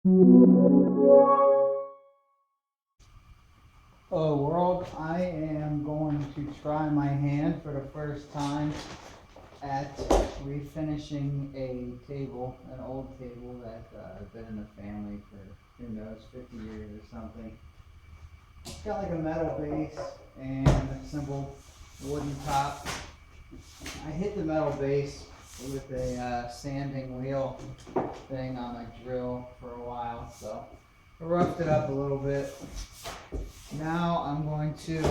Hello world, I am going to try my hand for the first time at refinishing a table, an old table that has been in the family for, who knows, 50 years or something. It's got like a metal base and a simple wooden top. I hit the metal base with a sanding wheel thing on my drill for a while, so I roughed it up a little bit. Now I'm going to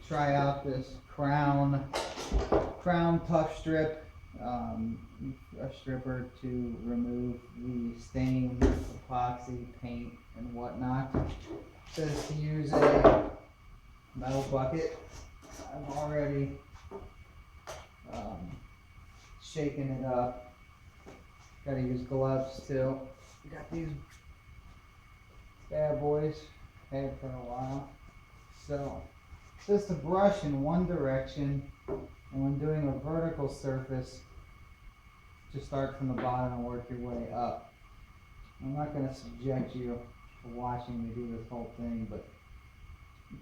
try out this crown tough strip, a stripper to remove the stains, epoxy, paint, and whatnot. It says to use a metal bucket. I'm already shaking it up. Gotta use gloves too. Got these bad boys, had for a while. So, just to brush in one direction, and when doing a vertical surface, just start from the bottom and work your way up. I'm not going to subject you to watching me do this whole thing, but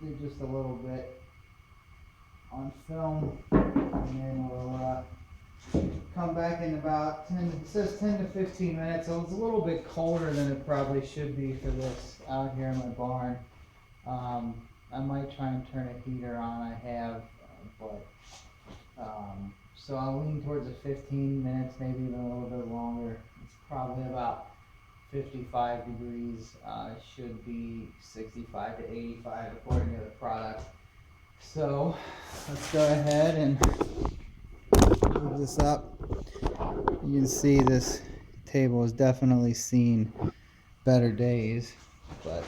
do just a little bit on film, and then we'll come back in about 10, it says 10 to 15 minutes, so it's a little bit colder than it probably should be for this out here in my barn. I might try and turn a heater on, I have, so I'll lean towards the 15 minutes, maybe even a little bit longer. It's probably about 55 degrees, should be 65 to 85 according to the product. So let's go ahead and move this up. You can see this table has definitely seen better days, but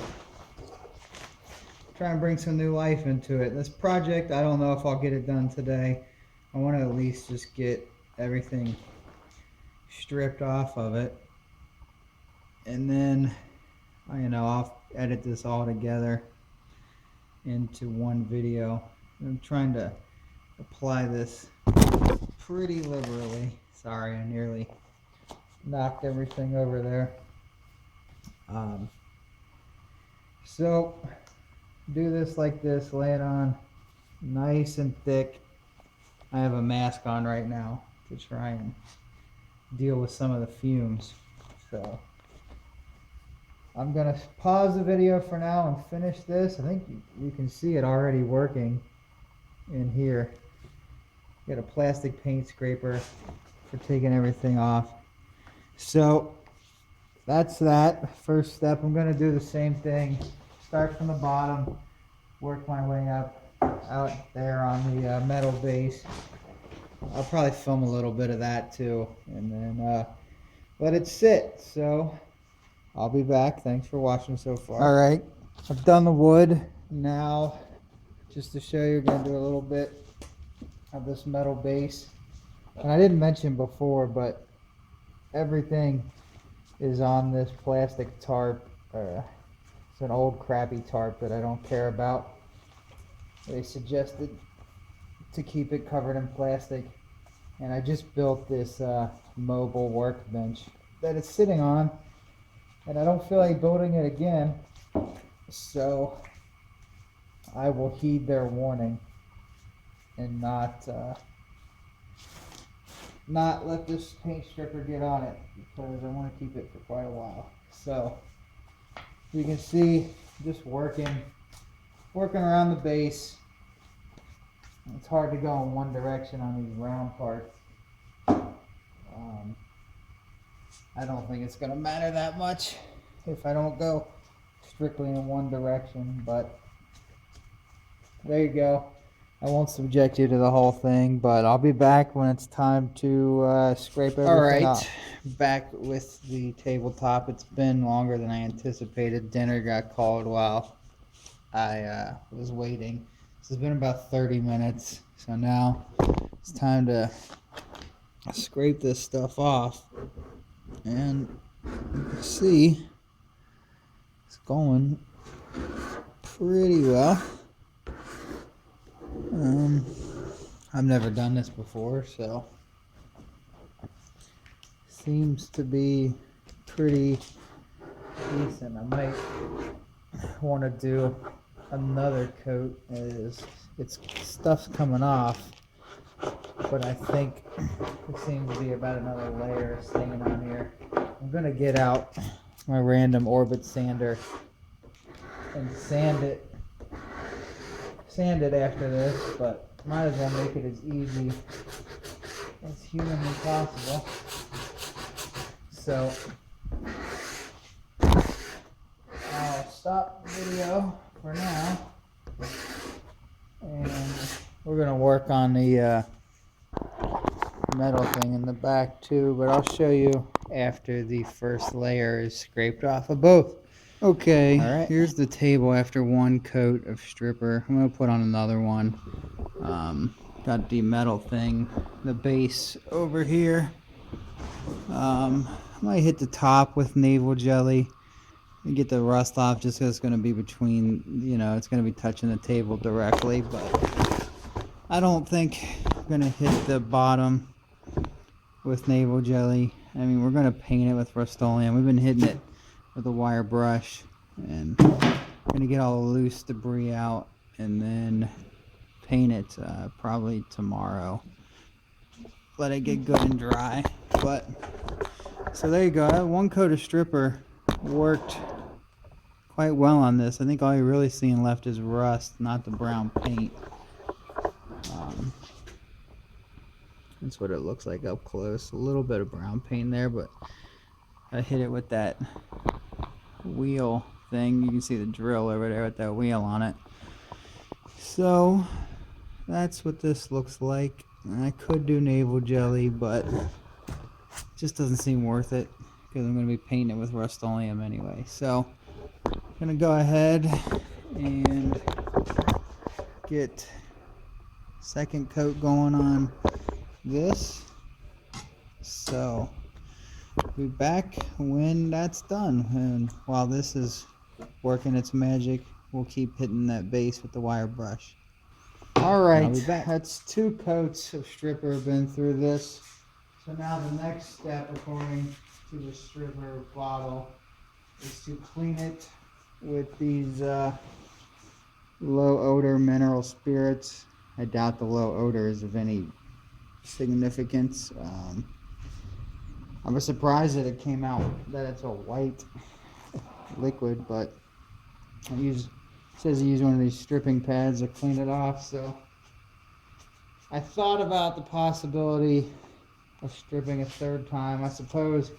try and bring some new life into it. This project, I don't know if I'll get it done today. I want to at least just get everything stripped off of it, and then I'll edit this all together into one video. I'm trying to apply this pretty liberally. Sorry, I nearly knocked everything over there. So do this like this, lay it on nice and thick. I have a mask on right now to try and deal with some of the fumes. So I'm gonna pause the video for now and finish this. I think you can see it already working in here. Got a plastic paint scraper for taking everything off. So that's that first step. I'm gonna do the same thing. Start from the bottom, work my way up out there on the metal base. I'll probably film a little bit of that too, and then let it sit. So I'll be back. Thanks for watching so far. All right, I've done the wood. Now, just to show you, we're gonna do a little bit of this metal base. And I didn't mention before, but everything is on this plastic tarp. It's an old crappy tarp that I don't care about. They suggested to keep it covered in plastic, and I just built this mobile workbench that it's sitting on, and I don't feel like building it again, so I will heed their warning and not let this paint stripper get on it, because I want to keep it for quite a while. So you can see just working around the base. It's hard to go in one direction on these round parts. I don't think it's going to matter that much if I don't go strictly in one direction, but there you go. I won't subject you to the whole thing, but I'll be back when it's time to scrape everything off. Back with the tabletop. It's been longer than I anticipated. Dinner got called while I was waiting. This has been about 30 minutes, so now it's time to scrape this stuff off, and you can see it's going pretty well. I've never done this before, so seems to be pretty decent. I might want to do another coat. It's stuff's coming off, but I think there seems to be about another layer staying on here. I'm gonna get out my random orbit sander and sand it after this, but might as well make it as easy as humanly possible. So I'll stop the video for now, and we're gonna work on the metal thing in the back too, but I'll show you after the first layer is scraped off of both. Okay, all right. Here's the table after one coat of stripper. I'm gonna put on another one. Got the metal thing, the base over here. I might hit the top with navel jelly and get the rust off, just because it's gonna be between, you know, it's gonna be touching the table directly, but I don't think I'm gonna hit the bottom with navel jelly. I mean, we're gonna paint it with Rust-Oleum. We've been hitting it with a wire brush, and gonna get all the loose debris out and then paint it probably tomorrow. Let it get good and dry. But so there you go. That one coat of stripper worked quite well on this. I think all you're really seeing left is rust, not the brown paint. That's what it looks like up close. A little bit of brown paint there, but I hit it with that wheel thing. You can see the drill over there with that wheel on it. So that's what this looks like. I could do navel jelly, but it just doesn't seem worth it because I'm going to be painting it with Rust-Oleum anyway. So I'm going to go ahead and get second coat going on this. So I'll be back when that's done, and while this is working its magic, we'll keep hitting that base with the wire brush. Alright, that's 2 coats of stripper. Been through this. So now the next step, according to the stripper bottle, is to clean it with these low odor mineral spirits. I doubt the low odor is of any significance. I was surprised that it came out that it's a white liquid, but it says you use one of these stripping pads to clean it off. So I thought about the possibility of stripping a third time. I suppose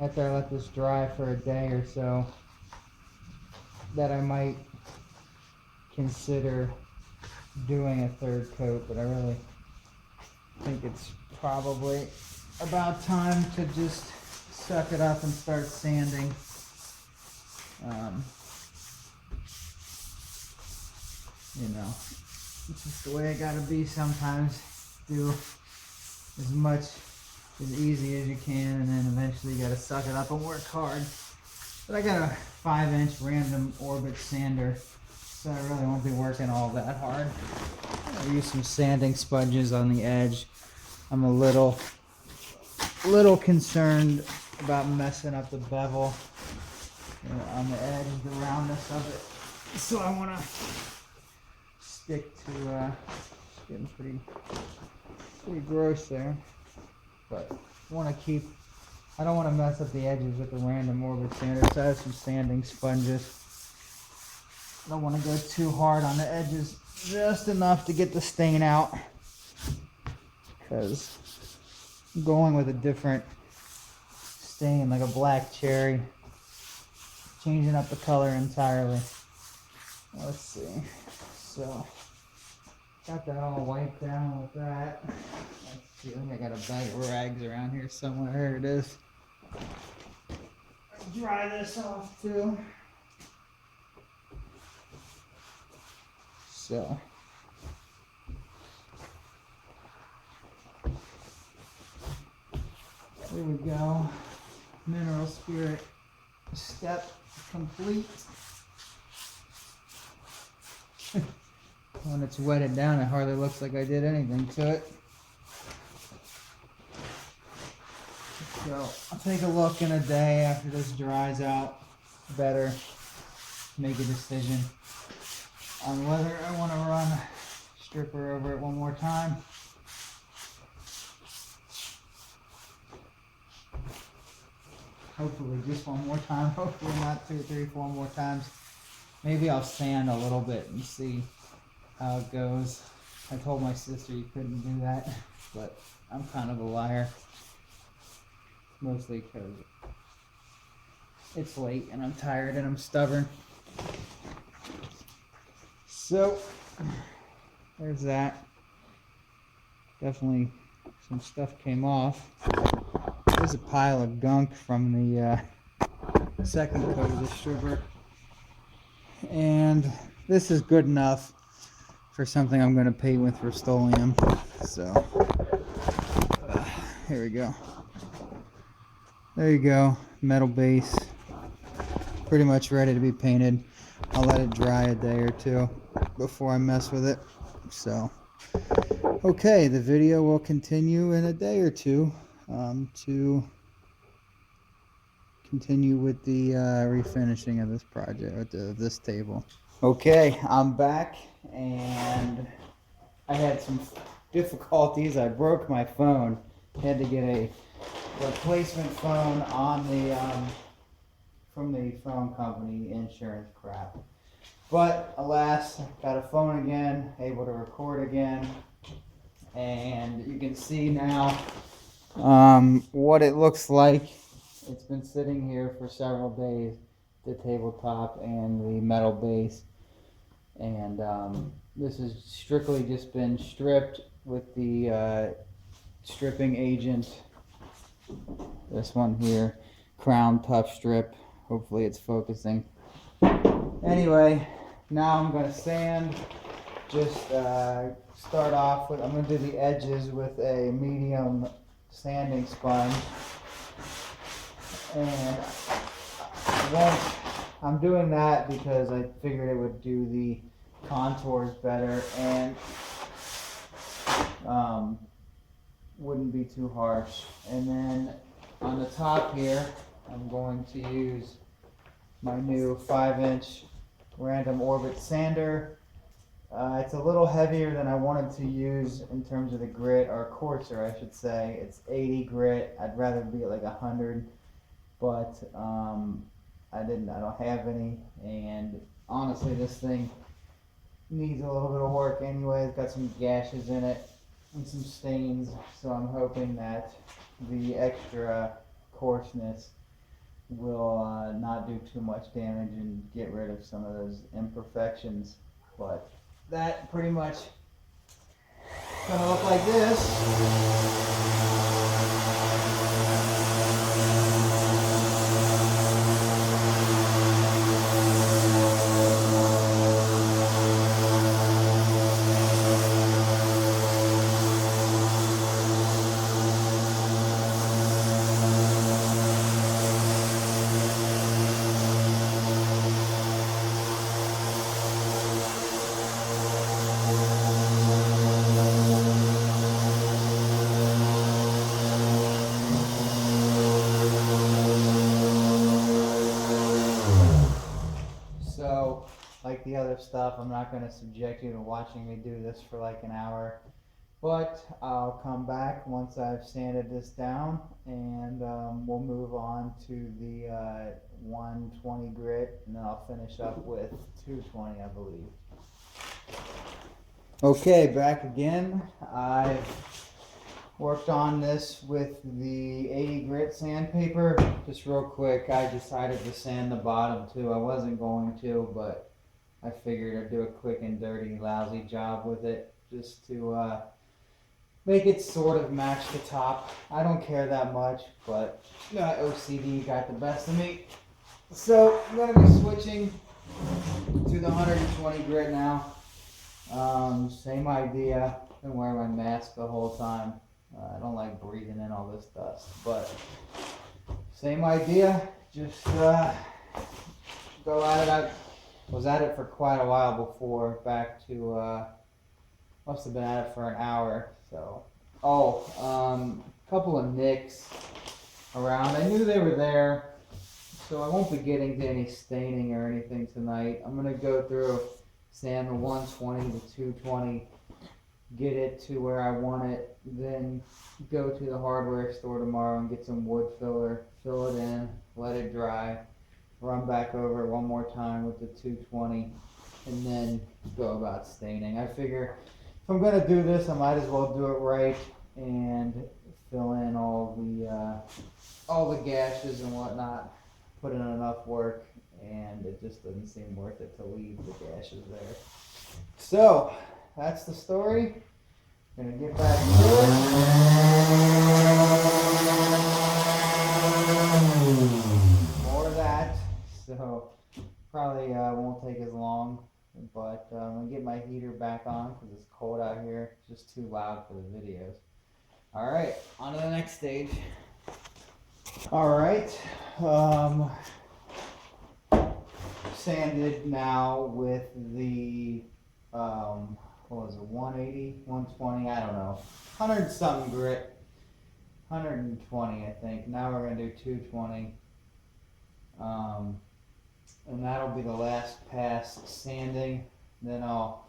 after I let this dry for a day or so, that I might consider doing a third coat, but I really think it's probably about time to just suck it up and start sanding. You know, it's just the way it gotta be sometimes. Do as much as easy as you can, and then eventually you gotta suck it up and work hard. But I got a 5-inch random orbit sander, so I really won't be working all that hard. I'll use some sanding sponges on the edge. I'm a little concerned about messing up the bevel, you know, on the edge, the roundness of it. So I want to stick to getting pretty gross there, but I don't want to mess up the edges with the random orbit sander, so I have some sanding sponges. I don't want to go too hard on the edges, just enough to get the stain out, because I'm going with a different stain, like a black cherry, changing up the color entirely. Let's see. So got that all wiped down with that. Let's see, I think I got a bag of rags around here somewhere. Here it is. Let's dry this off too. So there we go. Mineral spirit step complete. When it's wetted down, it hardly looks like I did anything to it. So I'll take a look in a day after this dries out. better make a decision on whether I want to run stripper over it one more time. Hopefully just one more time, hopefully not 2, 3, 4 more times. Maybe I'll sand a little bit and see how it goes. I told my sister you couldn't do that, but I'm kind of a liar. Mostly because it's late and I'm tired and I'm stubborn. So, there's that. Definitely some stuff came off. There's a pile of gunk from the second coat of the stripper. And this is good enough for something I'm going to paint with Rust-Oleum. So, here we go. There you go, metal base. Pretty much ready to be painted. I'll let it dry a day or two before I mess with it. So, okay, the video will continue in a day or two to continue with the refinishing of this project, of this table. Okay, I'm back, and I had some difficulties. I broke my phone. Had to get a replacement phone on the from the phone company, insurance crap. But alas, got a phone again, able to record again, and you can see now what it looks like. It's been sitting here for several days, the tabletop and the metal base, and this has strictly just been stripped with the stripping agent. This one here, Crown Tough Strip. Hopefully it's focusing. Anyway, now I'm going to sand. Just start off with, I'm going to do the edges with a medium sanding sponge. And I'm doing that because I figured it would do the contours better and wouldn't be too harsh. And then on the top here, I'm going to use my new 5-inch random orbit sander. It's a little heavier than I wanted to use in terms of the grit, or coarser I should say. It's 80 grit. I'd rather be at like 100, but I don't have any, and honestly this thing needs a little bit of work anyway. It's got some gashes in it and some stains, so I'm hoping that the extra coarseness will not do too much damage and get rid of some of those imperfections. But that pretty much gonna look like this. So, like the other stuff, I'm not going to subject you to watching me do this for like an hour, but I'll come back once I've sanded this down, and we'll move on to the 120 grit, and then I'll finish up with 220, I believe. Okay, back again. I've worked on this with the 80 grit sandpaper. Just real quick, I decided to sand the bottom too. I wasn't going to, but I figured I'd do a quick and dirty, lousy job with it just to make it sort of match the top. I don't care that much, but OCD got the best of me. So I'm going to be switching to the 120 grit now. Same idea. Been wearing my mask the whole time. I don't like breathing in all this dust, but same idea. Just go at it. I was at it for quite a while before. Back to must have been at it for an hour. So a couple of nicks around. I knew they were there, So I won't be getting to any staining or anything tonight. I'm gonna go through, sand the 120 to 220, get it to where I want it, then go to the hardware store tomorrow and get some wood filler, fill it in, let it dry, run back over it one more time with the 220, and then go about staining. I figure if I'm gonna do this, I might as well do it right and fill in all the gashes and whatnot, put in enough work, and it just doesn't seem worth it to leave the gashes there. So that's the story. Gonna get back to it. More of that. So probably won't take as long, but I'm gonna get my heater back on because it's cold out here. It's just too loud for the videos. All right, on to the next stage. All right, sanded now with the what was it, 180, 120, I don't know, 100 something grit, 120 I think. Now we're gonna do 220, and that'll be the last pass sanding. Then I'll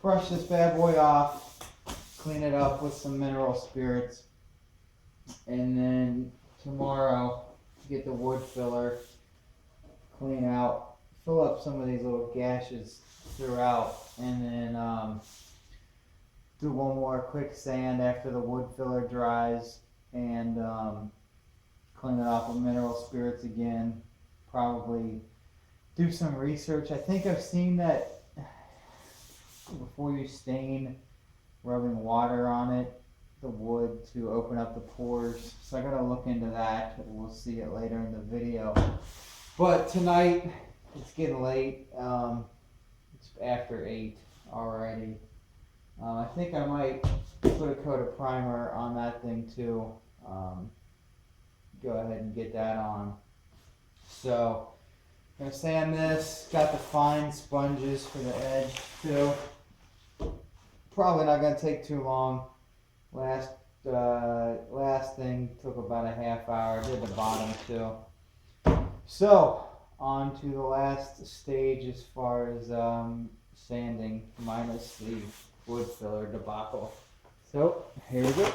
brush this bad boy off, clean it up with some mineral spirits, and then tomorrow get the wood filler, clean out, fill up some of these little gashes throughout, and then do one more quick sand after the wood filler dries, and clean it off with mineral spirits again. Probably do some research. I think I've seen that before you stain, rubbing water on it, the wood, to open up the pores. So I gotta look into that. We'll see it later in the video. But tonight, it's getting late. It's after 8 already. I think I might put a coat of primer on that thing too. Go ahead and get that on. So I'm gonna sand this. Got the fine sponges for the edge too. Probably not gonna take too long. Last thing took about a half hour. Did the bottom too. So on to the last stage as far as sanding, minus the wood filler debacle. So here we go.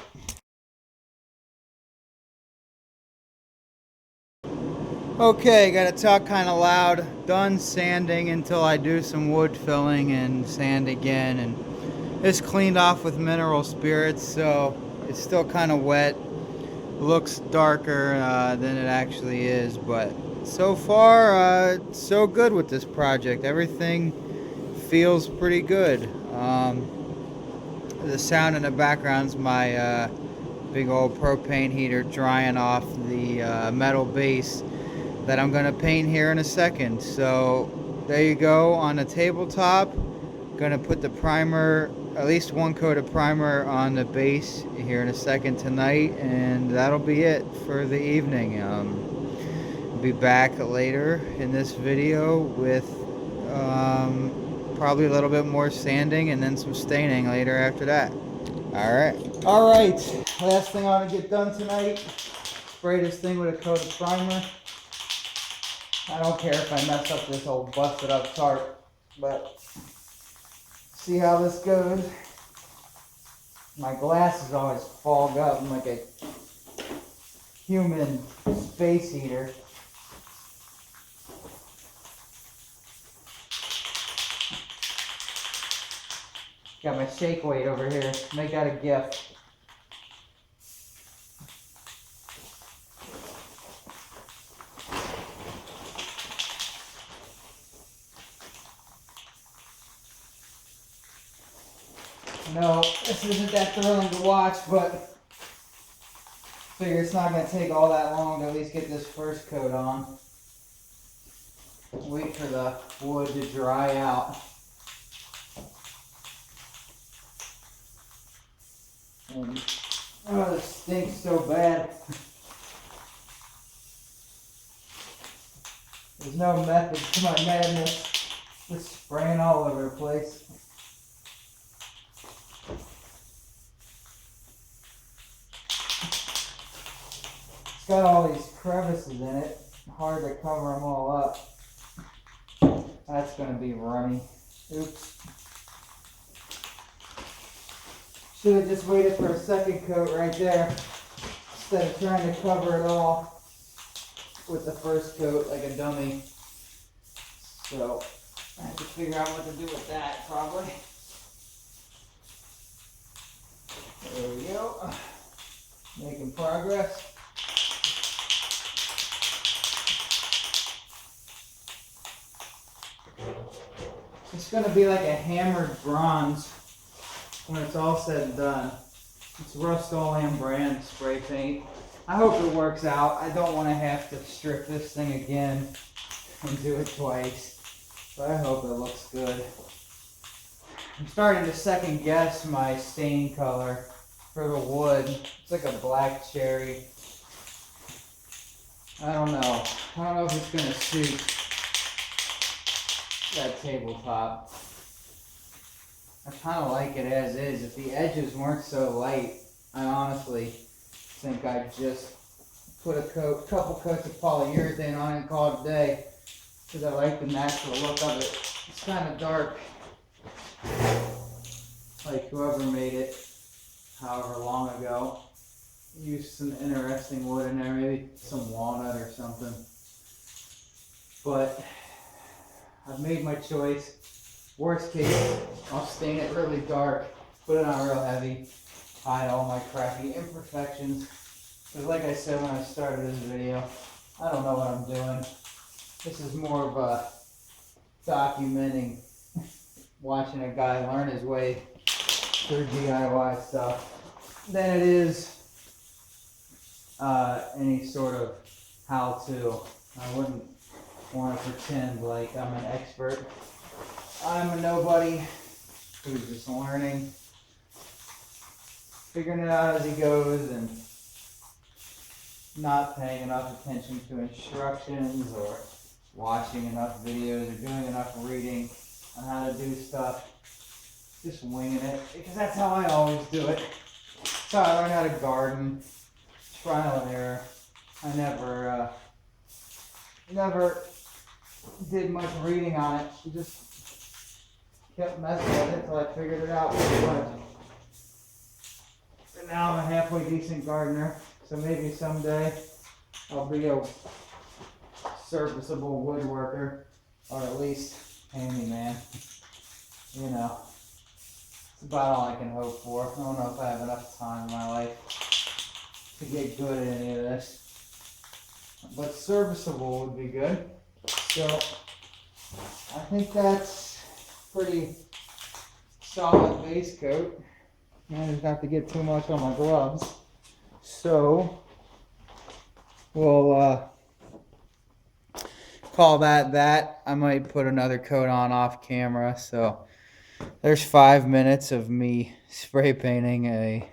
Okay, gotta talk kind of loud. Done sanding until I do some wood filling and sand again, and it's cleaned off with mineral spirits, so it's still kind of wet. Looks darker than it actually is, but so far so good with this project. Everything feels pretty good. The sound in the background is my big old propane heater drying off the metal base that I'm going to paint here in a second. So there you go on the tabletop. Going to put the primer, at least one coat of primer on the base here in a second tonight, and that'll be it for the evening. I'll be back later in this video with probably a little bit more sanding and then some staining later after that. All right, last thing I want to get done tonight, spray this thing with a coat of primer. I don't care if I mess up this old busted up tarp, but see how this goes. My glasses always fog up like a human space heater. Got my shake weight over here. Make that a gift. No, this isn't that thrilling to watch, but figure it's not going to take all that long to at least get this first coat on. Wait for the wood to dry out. And, oh, this stinks so bad. There's no method to my madness. Just spraying all over the place. It's got all these crevices in it. hard to cover them all up. That's going to be runny. Oops. Should have just waited for a second coat right there instead of trying to cover it all with the first coat like a dummy. So I have to figure out what to do with that probably. There we go. Making progress. It's going to be like a hammered bronze when it's all said and done. It's Rust-Oleum brand spray paint. I hope it works out. I don't want to have to strip this thing again and do it twice, but I hope it looks good. I'm starting to second guess my stain color for the wood. It's like a black cherry. I don't know. I don't know if it's going to suit that tabletop. I kind of like it as is. If the edges weren't so light, I honestly think I'd just put a couple coats of polyurethane on it and call it a day, because I like the natural look of it. It's kind of dark, like whoever made it however long ago used some interesting wood in there, maybe some walnut or something. But I've made my choice. Worst case, I'll stain it really dark, put it on real heavy, hide all my crappy imperfections. Because like I said when I started this video, I don't know what I'm doing. This is more of a documenting, watching a guy learn his way through DIY stuff, than it is any sort of how-to. I wouldn't want to pretend like I'm an expert. I'm a nobody who's just learning, figuring it out as he goes, and not paying enough attention to instructions or watching enough videos or doing enough reading on how to do stuff. Just winging it, because that's how I always do it. That's how I learned how to garden. Trial and error. I never did much reading on it. I just kept messing with it until I figured it out pretty much. And now I'm a halfway decent gardener, so maybe someday I'll be a serviceable woodworker, or at least handyman. You know, it's about all I can hope for. I don't know if I have enough time in my life to get good at any of this, but serviceable would be good. So I think that's pretty solid base coat. Managed not to get too much on my gloves, so we'll call that. I might put another coat on off camera. So there's 5 minutes of me spray painting a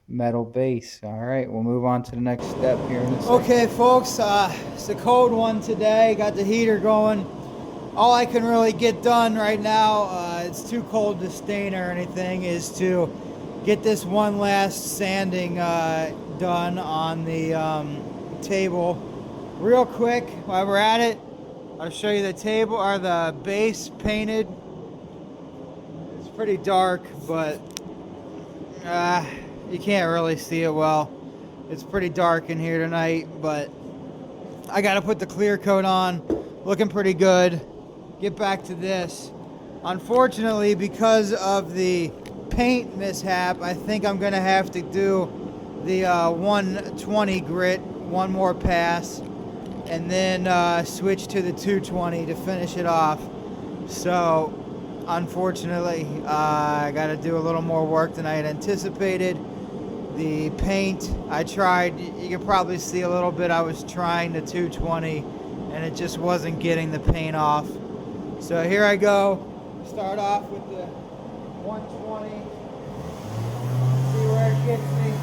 metal base. All right, we'll move on to the next step here in a second. Okay, folks, it's a cold one today. Got the heater going. All I can really get done right now, it's too cold to stain or anything, is to get this one last sanding done on the table. Real quick, while we're at it, I'll show you the table or the base painted. It's pretty dark, but you can't really see it well. It's pretty dark in here tonight, but I gotta put the clear coat on. Looking pretty good. Get back to this. Unfortunately, because of the paint mishap, I think I'm gonna have to do the 120 grit one more pass, and then switch to the 220 to finish it off. So unfortunately, I got to do a little more work than I had anticipated. The paint, I tried, you can probably see a little bit, I was trying the 220 and it just wasn't getting the paint off. So here I go. Start off with the 120, see where it gets me.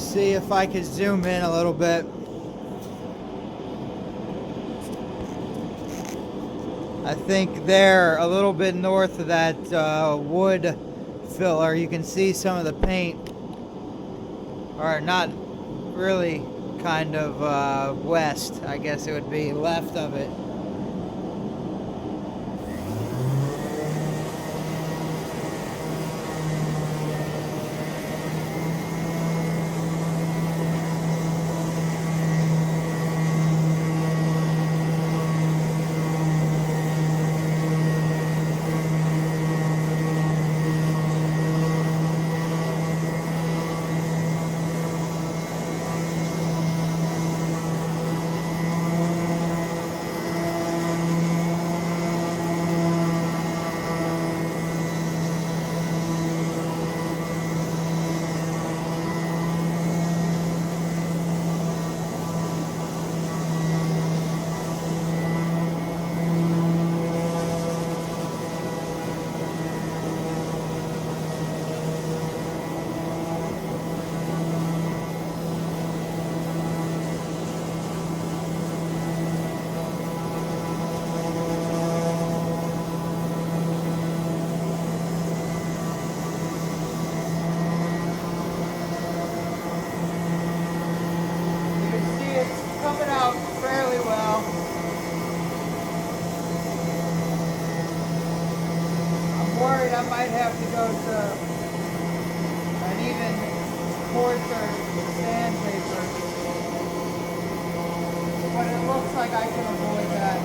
see if I could zoom in a little bit. I think there, a little bit north of that wood filler, you can see some of the paint, or not really, kind of west, I guess it would be, left of it. Coming out fairly well. I'm worried I might have to go to an even coarser sandpaper, but it looks like I can avoid that.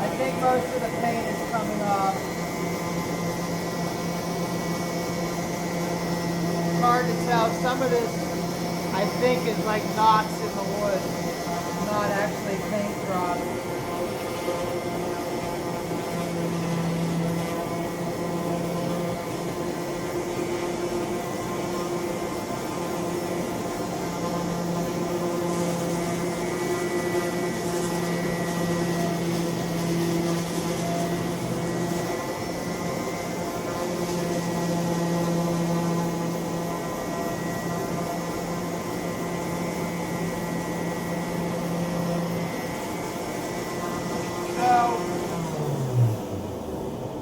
I think most of the paint is coming off. It's hard to tell. Some of this I think is like knots in the wood, not actually paint drops.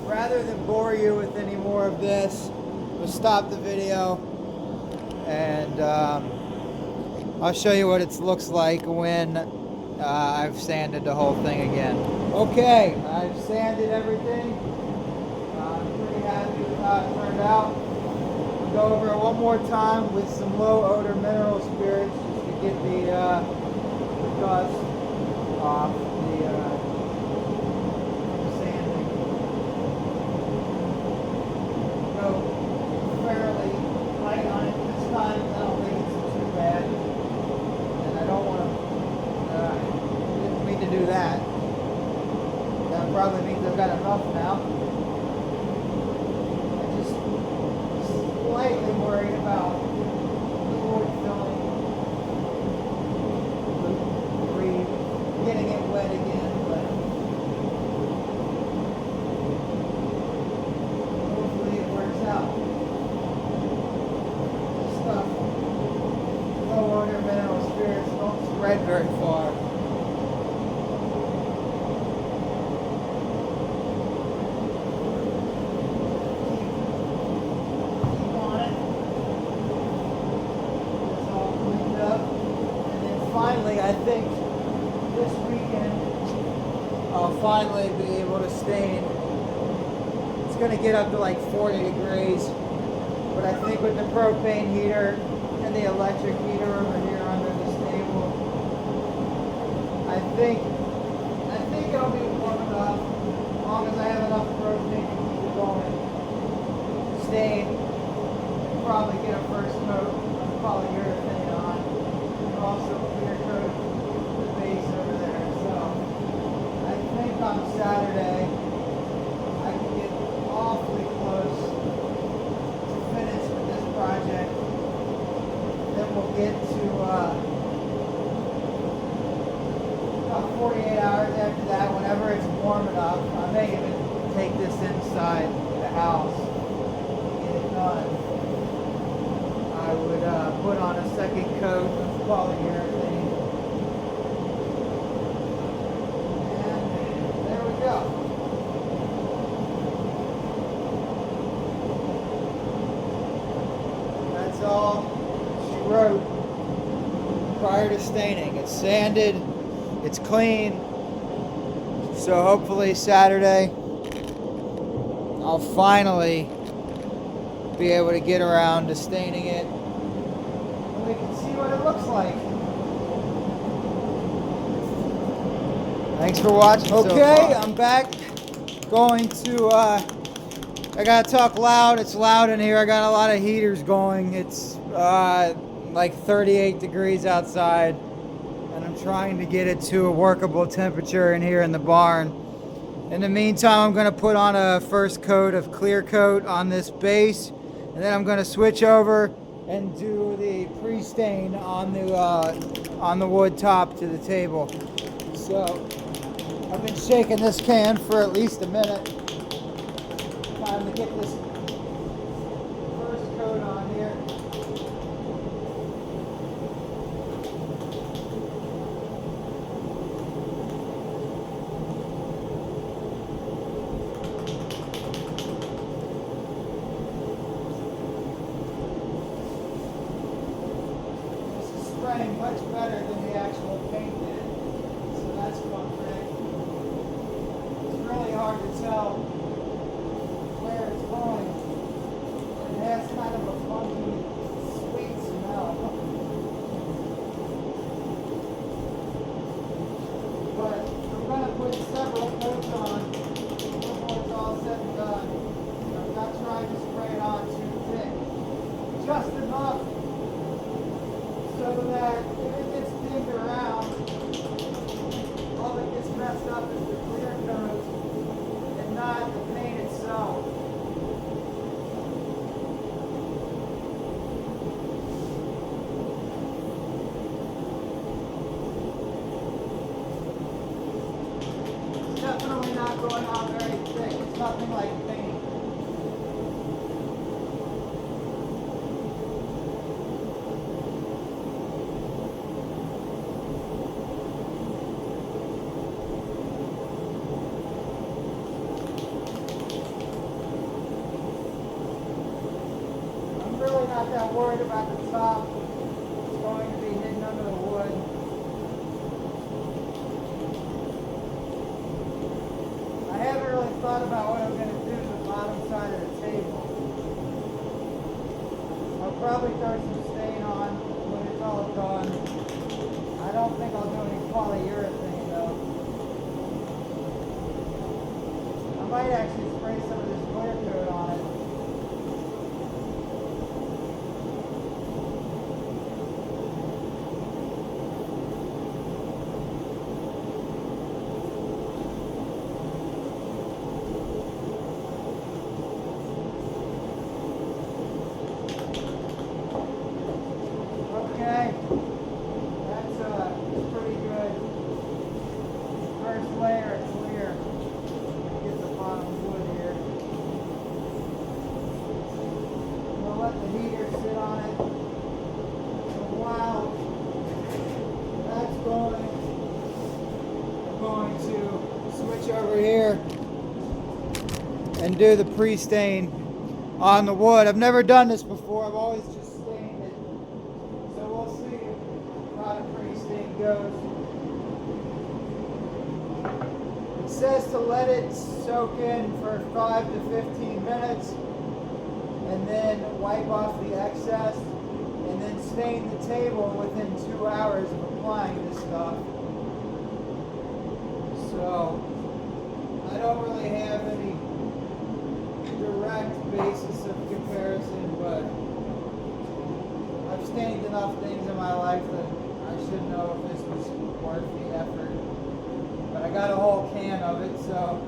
Rather than bore you with any more of this, we'll stop the video and I'll show you what it looks like when I've sanded the whole thing again. Okay, I've sanded everything. I'm pretty happy with how it turned out. We'll go over it one more time with some low odor mineral spirits just to get the dust off the fairly light on it this time. I don't think it's too bad, and I don't want to didn't mean to do that. That probably means I've got enough now. I'm just slightly worried about the wood filling, getting it wet again, but hopefully it works out. Low odor mineral spirits don't spread very far. Keep on it. It's all cleaned up. And then finally, I think this weekend I'll finally be able to stain. It's going to get up to like 40 degrees. But I think with the propane heater and the electric heater over here under this table, I think it'll be warm enough as long as I have enough propane to keep it going. Stain, probably get a first coat of polyurethane on, and also clear coat the base over there. So I think on Saturday I can get awfully close with this project. Then we'll get to about 48 hours after that, whenever it's warm enough. I may even take this inside the house and get it done. put on a second coat of polyurethane. And there we go. That's all she wrote prior to staining. It's sanded, it's clean. So hopefully Saturday I'll finally be able to get around to staining it and we can see what it looks like. Thanks for watching. Okay, I'm back. Going to I gotta talk loud. It's loud in here. I got a lot of heaters going. It's like 38 degrees outside, and I'm trying to get it to a workable temperature in here in the barn. In the meantime, I'm gonna put on a first coat of clear coat on this base, and then I'm gonna switch over and do the pre-stain on the wood top to the table. So I've been shaking this can for at least a minute. Time to get this first coat on here. This is spraying much better than the actual paint did, so that's fun, right? It's really hard to tell where it's going. It has kind of a funky, sweet smell. But I'm going to put several coats on before it's all said and done. I'm not trying to spray it on too thick. Just enough so that if it gets dinged around, all that gets messed up is the clear coat and not the paint itself. It's definitely not going on very thick. It's nothing like paint. I'm really not that worried about the top. It's going to be hidden under the wood. I haven't really thought about what I'm going to do to the bottom side of the table. I'll probably throw some stain on when it's all done. I don't think I'll do any polyurethane though. I might actually spray some of this clear coat on it. Okay, that's pretty good. First layer of clear. Get the bottom wood here. We'll let the heater sit on it. And while that's going, I'm going to switch over here and do the pre-stain on the wood. I've never done this before. I've always just stained it. So we'll see how the pre-stain goes. It says to let it soak in for 5 to 15 minutes and then wipe off the excess and then stain the table within 2 hours of applying this stuff. So I don't really have any direct basis of comparison, but I've stained enough things in my life that I should know if this was worth the effort. But I got a whole can of it, so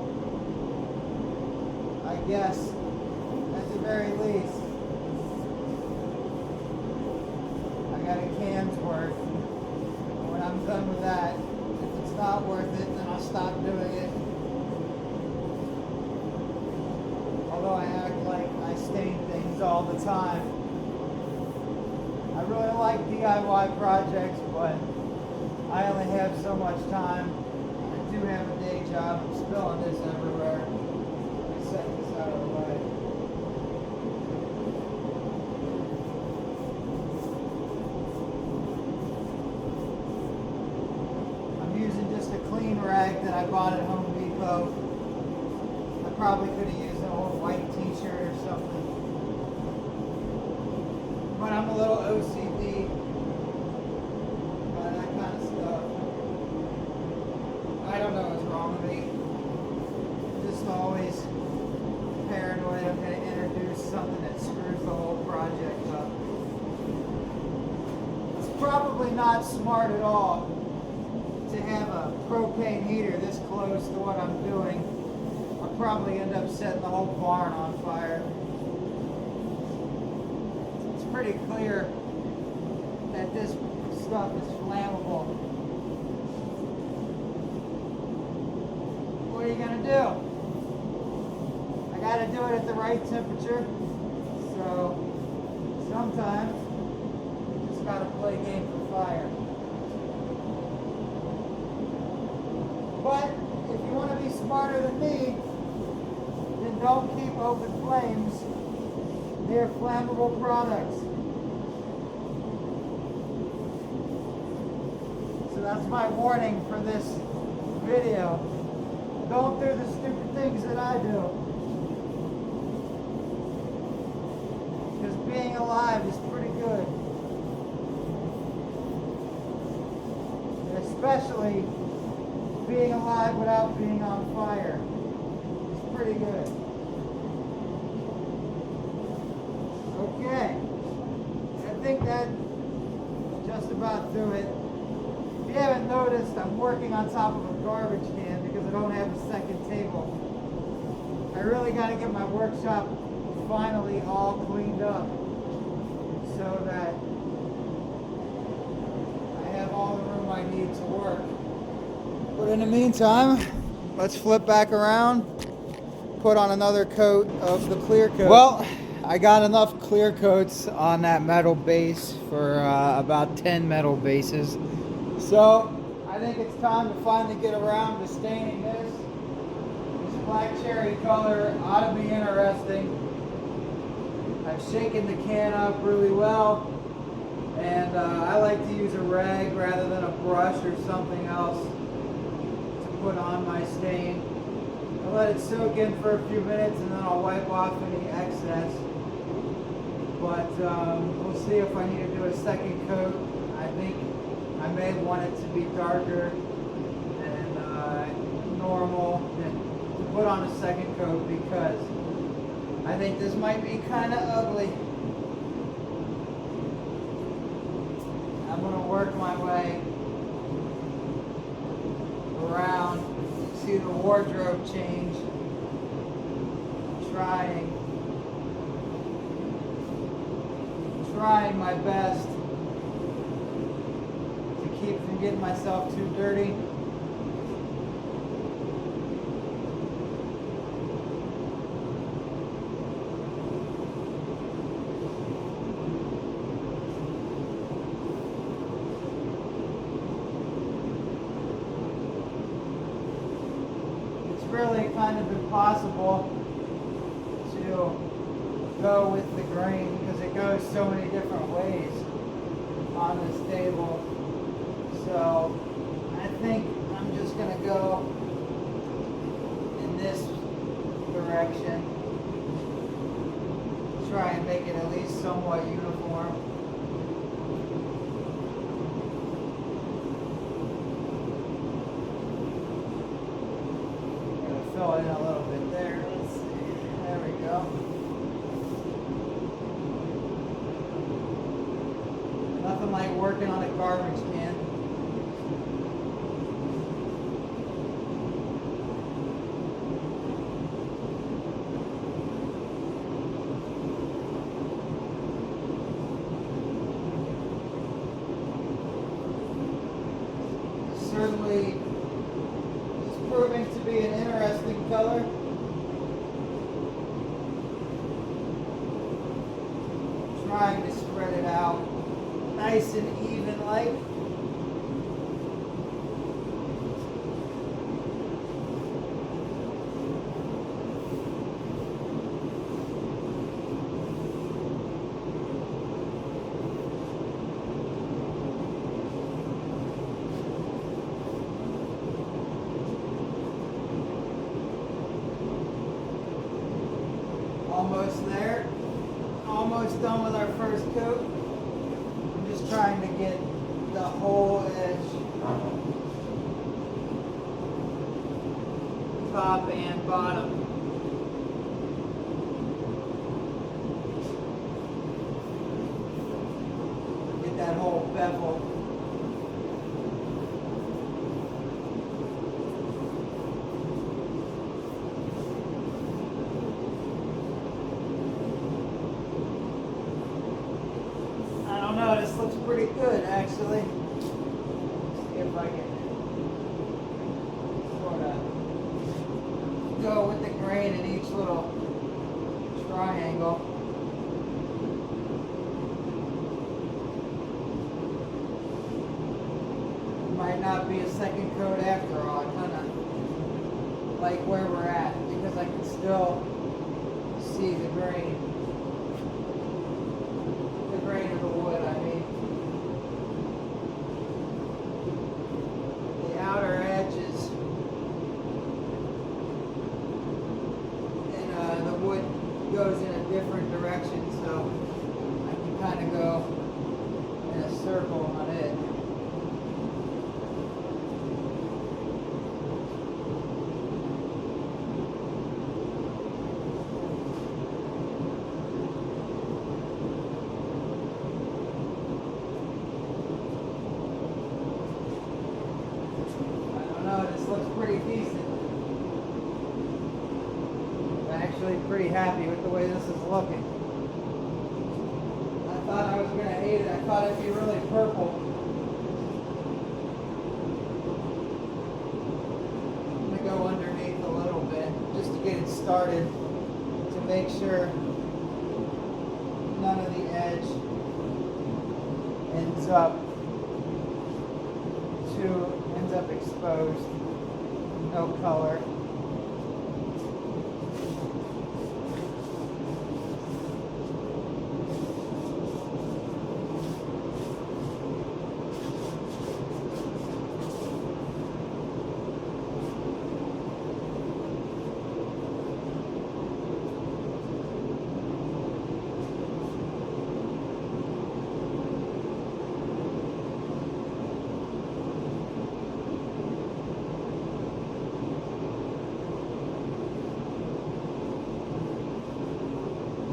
I guess at the very least I got a can's worth. And when I'm done with that, if it's not worth it, then I'll stop doing it. Although I act like I stain things all the time. I really like DIY projects, but I only have so much time. I do have a day job. I'm spilling this everywhere. Let me set this out of the way. I'm using just a clean rag that I bought at Home Depot. I probably could have used an old white t-shirt or something. But I'm a little OCD by that kind of stuff. I don't know what's wrong with me. I'm just always paranoid I'm going to introduce something that screws the whole project up. It's probably not smart at all to have a propane heater this close to what I'm doing. I'll probably end up setting the whole barn on fire. It's pretty clear that this stuff is flammable. What are you gonna do? I gotta do it at the right temperature. So sometimes you just gotta play games with fire. But if you want to be smarter than me, then don't keep open flames near flammable products. So that's my warning for this video. Don't do the stupid things that I do. Because being alive is pretty good. And especially being alive without being on fire is pretty good. Okay, I think that just about do it. If you haven't noticed, I'm working on top of a garbage can because I don't have a second table. I really got to get my workshop finally all cleaned up so that I have all the room I need to work. But in the meantime, let's flip back around, put on another coat of the clear coat. Well, I got enough clear coats on that metal base for about 10 metal bases. So I think it's time to finally get around to staining this. This black cherry color ought to be interesting. I've shaken the can up really well, and I like to use a rag rather than a brush or something else put on my stain. I'll let it soak in for a few minutes and then I'll wipe off any excess. But we'll see if I need to do a second coat. I think I may want it to be darker than normal and to put on a second coat because I think this might be kind of ugly. I'm going to work my way around, see the wardrobe change, trying my best to keep from getting myself too dirty. Really kind of impossible to go with the grain because it goes so many different ways on this table. So I think I'm just going to go in this direction, try and make it at least somewhat uniform. Fill in a little bit there. Let's see. There we go. Nothing like working on a garbage can. Certainly proving to be an interesting color. Trying to spread it out. nice and even like. Almost there. Almost done with our first coat. I'm just trying to get the whole edge, top and bottom. Get that whole bevel. This looks pretty good, actually. Let's see if I can sort of go with the grain in each little triangle. Might not be a second coat after all. I kind of like where we're at because I can still see the grain. Of the wood, I mean. The outer edges and the wood goes in a different direction, so I can kind of go in a circle on it. Pretty decent. I'm actually pretty happy with the way this is looking. I thought I was going to hate it. I thought it'd be really purple. I'm going to go underneath a little bit just to get it started to make sure none of the edge ends up exposed. No color.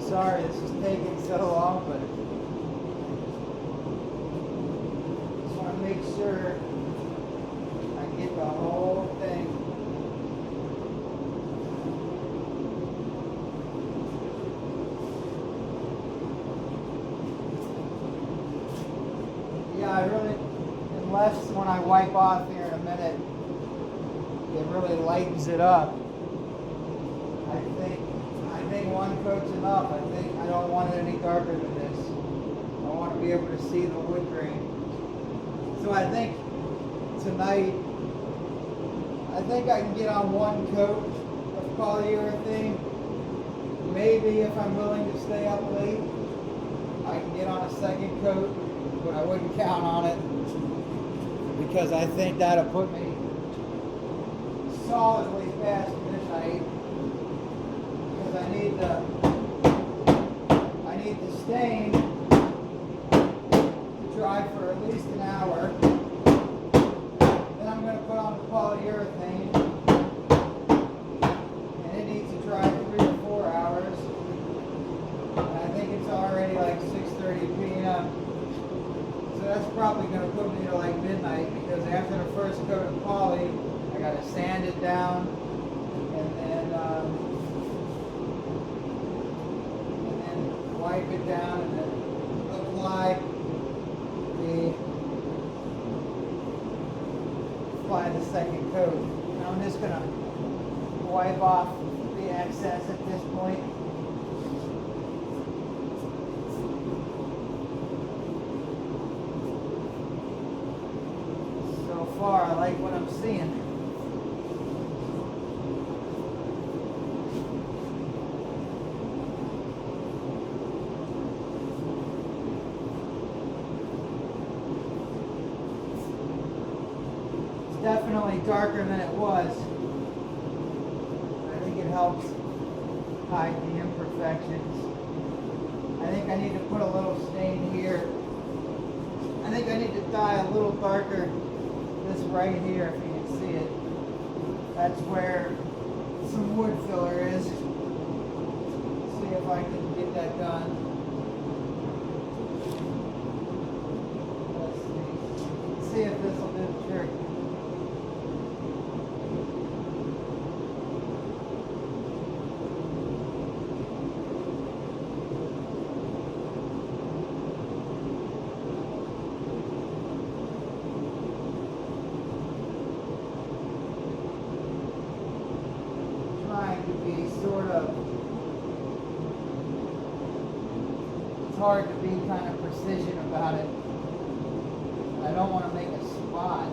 Sorry this is taking so long, but just want to make sure I get the whole thing. Yeah, I really, unless when I wipe off here in a minute, it really lightens it up. I think one coat's enough. I don't want it any darker than this. I want to be able to see the wood grain. So I think tonight, I think I can get on one coat of polyurethane. Maybe if I'm willing to stay up late, I can get on a second coat, but I wouldn't count on it because I think that'll put me solidly past midnight. I need the stain to dry for at least an hour. Then I'm going to put on the polyurethane, and it needs to dry 3 or 4 hours. And I think it's already like 6:30 p.m. So that's probably going to put me to like midnight because after the first coat of poly, I got to sand it down and then wipe it down and then apply the second coat. And I'm just going to wipe off the excess at this point. like what I'm seeing. It's definitely darker than it was. I think it helps hide the imperfections. I think I need to put a little stain here. I think I need to dye a little darker this right here, if you can see it. That's where some wood filler is. See if I can get that done. Let's see if this will do the trick. It's hard to be kind of precision about it. I don't want to make a spot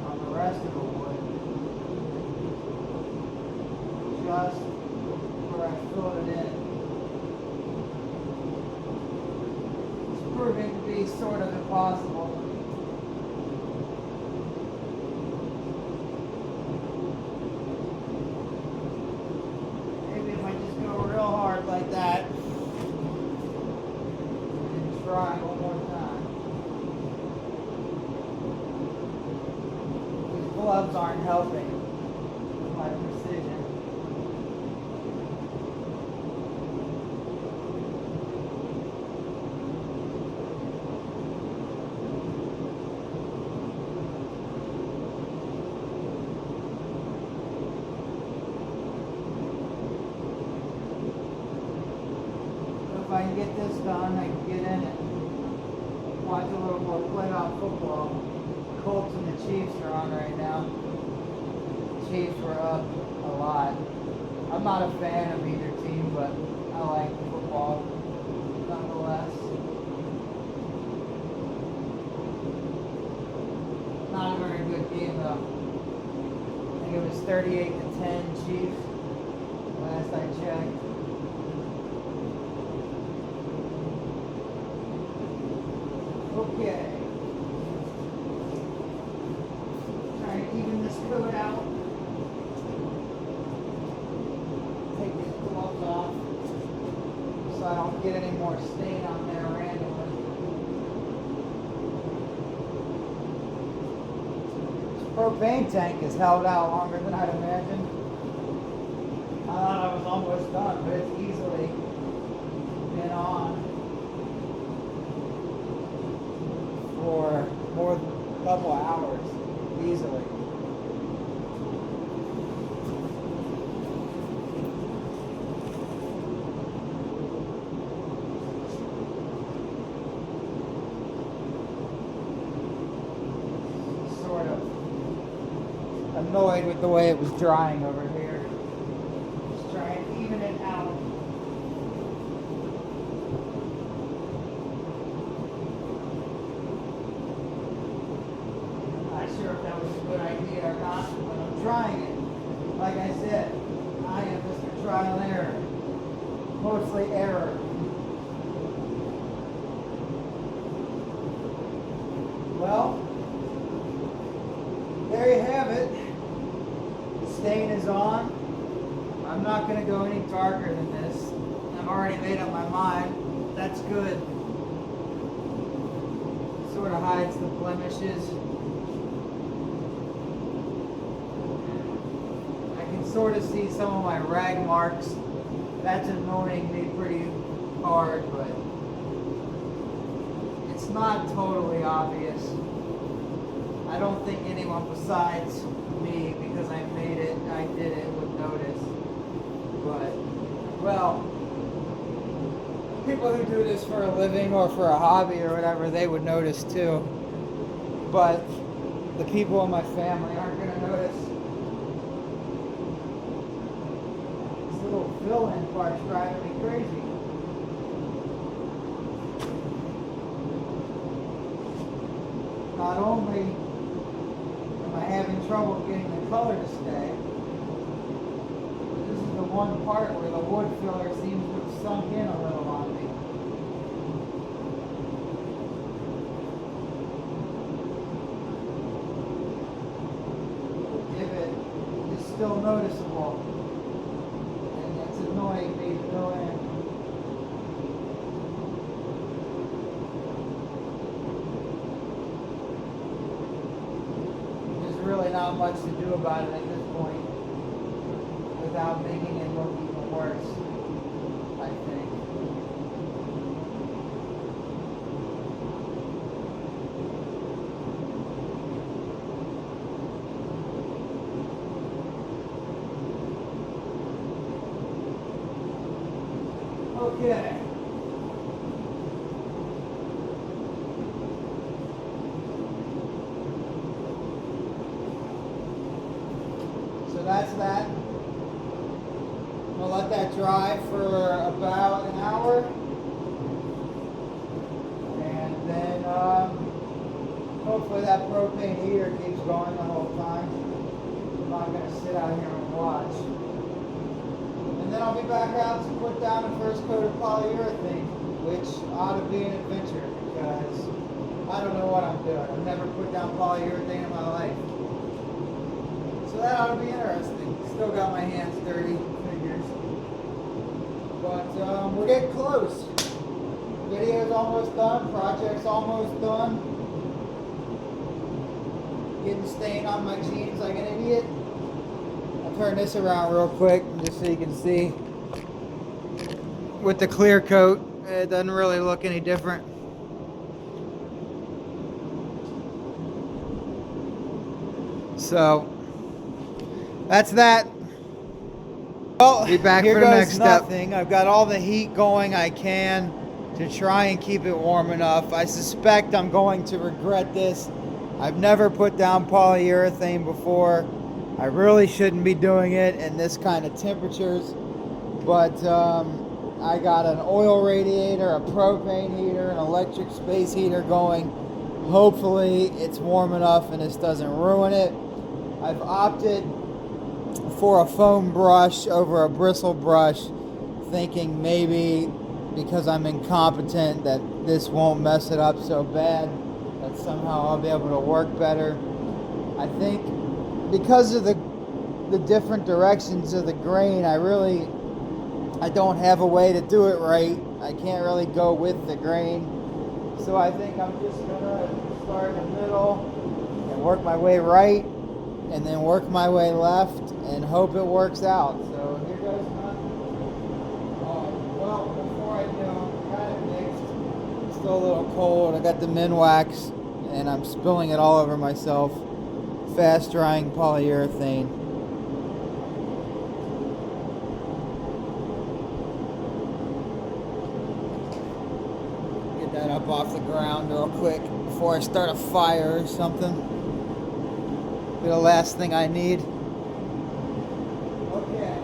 on the rest of the wood. Just where I filled it in. It's proving to be sort of impossible. Like that, and try one more time. These gloves aren't helping with my precision. If I can get this done, I can get in it. Watch a little more playoff football. Colts and the Chiefs are on right now. The Chiefs were up a lot. I'm not a fan of either team, but I like football nonetheless. Not a very good game though. I think it was 38-10 Chiefs last I checked. Okay. Try to even this coat out. Take these gloves off so I don't get any more stain on there randomly. This propane tank has held out longer than I'd imagined. I thought I was almost done, but it's easily been on for more than a couple of hours, easily. Sort of annoyed with the way it was drying over here. Just trying to even it out. Sure if that was a good idea or not, but I'm trying it. Like I said, I am Mr. Trial and Error. Mostly error. Well, there you have it. The stain is on. I'm not going to go any darker than this. I've already made up my mind. That's good. Sort of hides the blemishes. Sort of see some of my rag marks. That's annoying me pretty hard, but it's not totally obvious. I don't think anyone besides me, because I did it, would notice. But, well, people who do this for a living or for a hobby or whatever, they would notice too. But the people in my family aren't going to notice. Little fill-in part's driving me crazy. not only am I having trouble getting the color to stay, but this is the one part where the wood filler seems to have sunk in a little on me. The divot is still noticeable, and that's annoying me to go in. Really not much to do about it at this point without making it look even worse, I think. Okay. That's that. We'll let that dry for about an hour, and then hopefully that propane heater keeps going the whole time. I'm not going to sit out here and watch. And then I'll be back out to put down the first coat of polyurethane, which ought to be an adventure because I don't know what I'm doing. I've never put down polyurethane in my life. So that ought to be interesting. Still got my hands dirty, figures. But we're getting close. Video's almost done. Project's almost done. Getting stain on my jeans like an idiot. I'll turn this around real quick just so you can see. With the clear coat, it doesn't really look any different. So that's that. Well, be back for the next step. I've got all the heat going I can to try and keep it warm enough. I suspect I'm going to regret this. I've never put down polyurethane before. I really shouldn't be doing it in this kind of temperatures. But I got an oil radiator, a propane heater, an electric space heater going. Hopefully it's warm enough and this doesn't ruin it. I've opted for a foam brush over a bristle brush, thinking maybe because I'm incompetent that this won't mess it up so bad, that somehow I'll be able to work better. I think because of the different directions of the grain, I don't have a way to do it right. I can't really go with the grain. So I think I'm just gonna start in the middle and work my way right, and then work my way left and hope it works out. So here goes nothing. Well, before I do, I'm kind of mixed. It's still a little cold. I got the Minwax and I'm spilling it all over myself. Fast drying polyurethane. Get that up off the ground real quick before I start a fire or something. Be the last thing I need. Okay.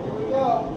Here we go.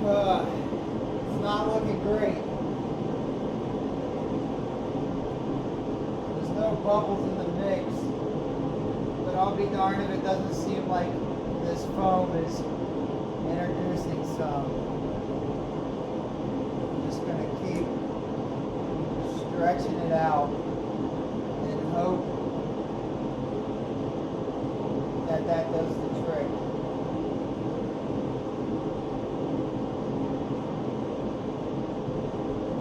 It's not looking great. There's no bubbles in the mix, but I'll be darned if it doesn't seem like this foam is introducing some. I'm just going to keep stretching it out and hope that that does the trick.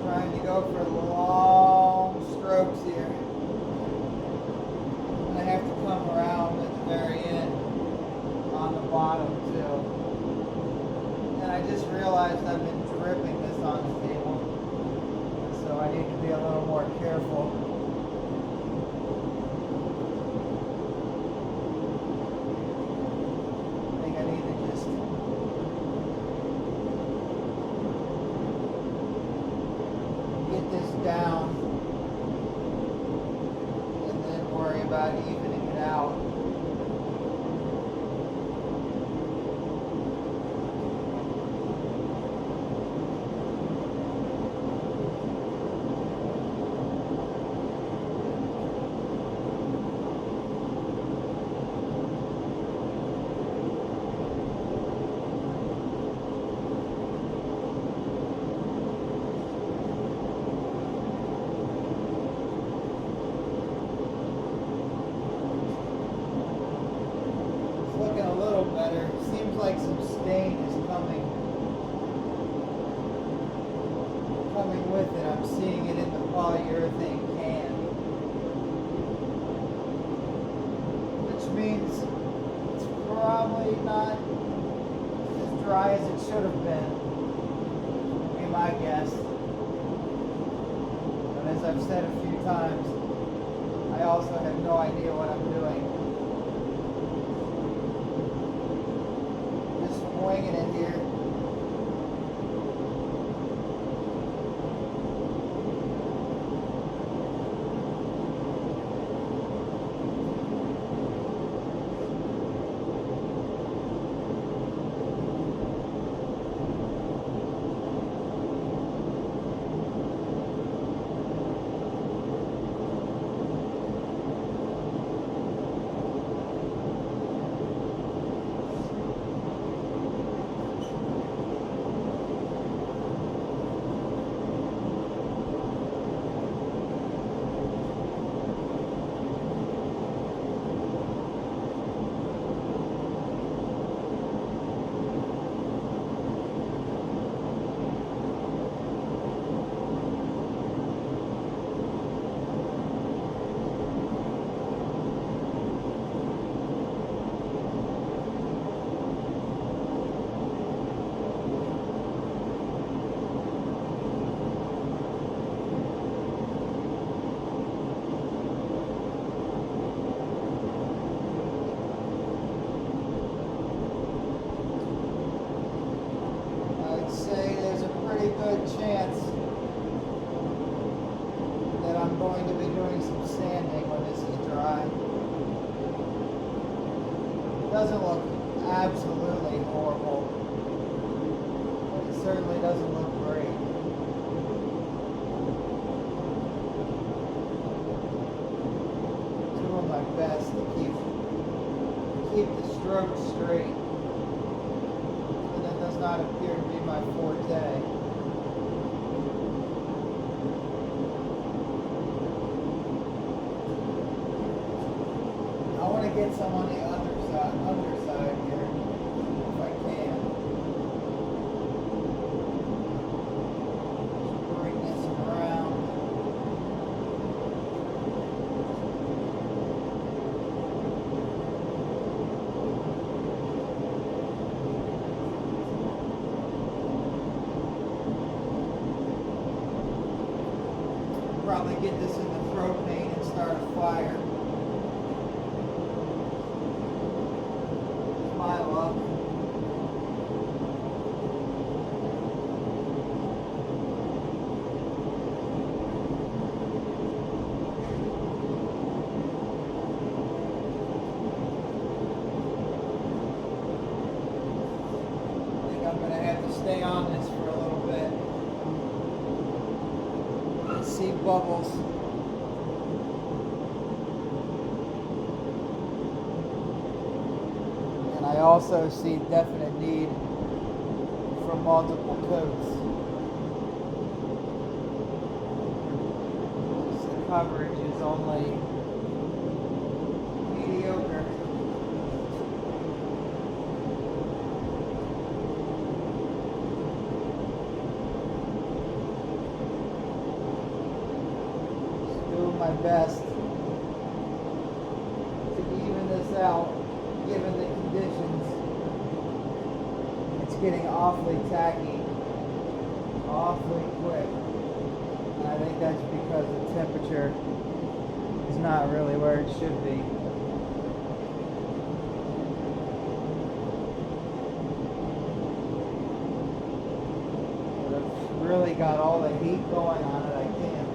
Trying to go for long strokes here. I have to come around at the very end on the bottom too. And I just realized I've been dripping this on the table, so I need to be a little more careful. I think I need to just get this down and then worry about evening it out. Looking a little better. Seems like some stain is coming with it. I'm seeing it in the polyurethane can, which means it's probably not as dry as it should have been, would be my guess. But as I've said a few times, I also have no idea what I'm doing. Winging it here. Good chance that I'm going to be doing some sanding when this is dry. It doesn't look absolutely horrible, but it certainly doesn't look great. Doing my best to keep the strokes straight, but that does not appear to be my forte. Get some on the underside here, if I can. Just bring this around. Probably get this in the propane and start a fire. Stay on this for a little bit. Let's see bubbles. And I also see definite need for multiple coats. The coverage is only mediocre. Just doing my best to even this out, given the conditions. It's getting awfully tacky, awfully quick. And I think that's because the temperature is not really where it should be. But I've really got all the heat going on it I can.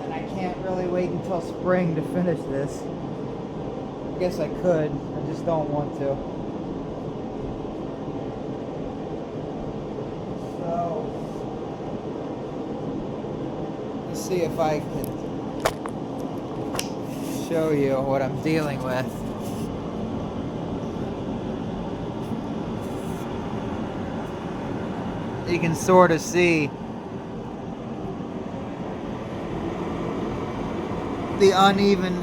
And I can't really wait until spring to finish this. I guess I could, I just don't want to. So, let's see if I can show you what I'm dealing with. You can sort of see the uneven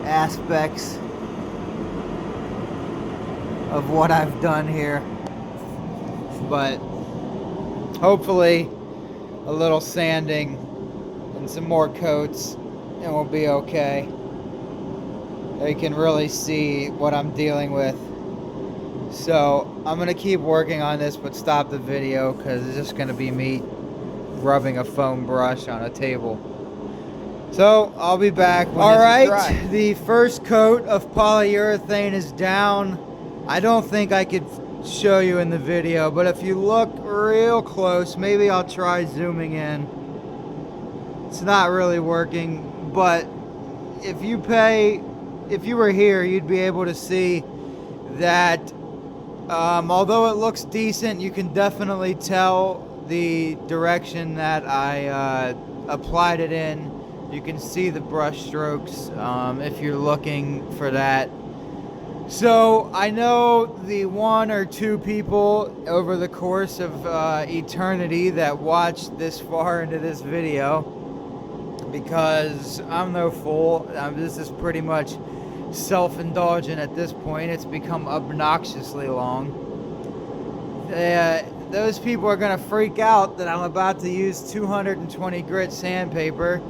aspects of what I've done here, but hopefully a little sanding and some more coats and we'll be okay. You can really see what I'm dealing with. So I'm gonna keep working on this, but stop the video because it's just gonna be me rubbing a foam brush on a table. So I'll be back when this is dry. The first coat of polyurethane is down. I don't think I could show you in the video, but if you look real close, maybe I'll try zooming in. It's not really working, but if you were here, you'd be able to see that although it looks decent, you can definitely tell the direction that I applied it in. You can see the brush strokes if you're looking for that. So I know the one or two people over the course of eternity that watched this far into this video, because I'm no fool. This is pretty much self-indulgent at this point. It's become obnoxiously long. Those people are gonna freak out that I'm about to use 220 grit sandpaper,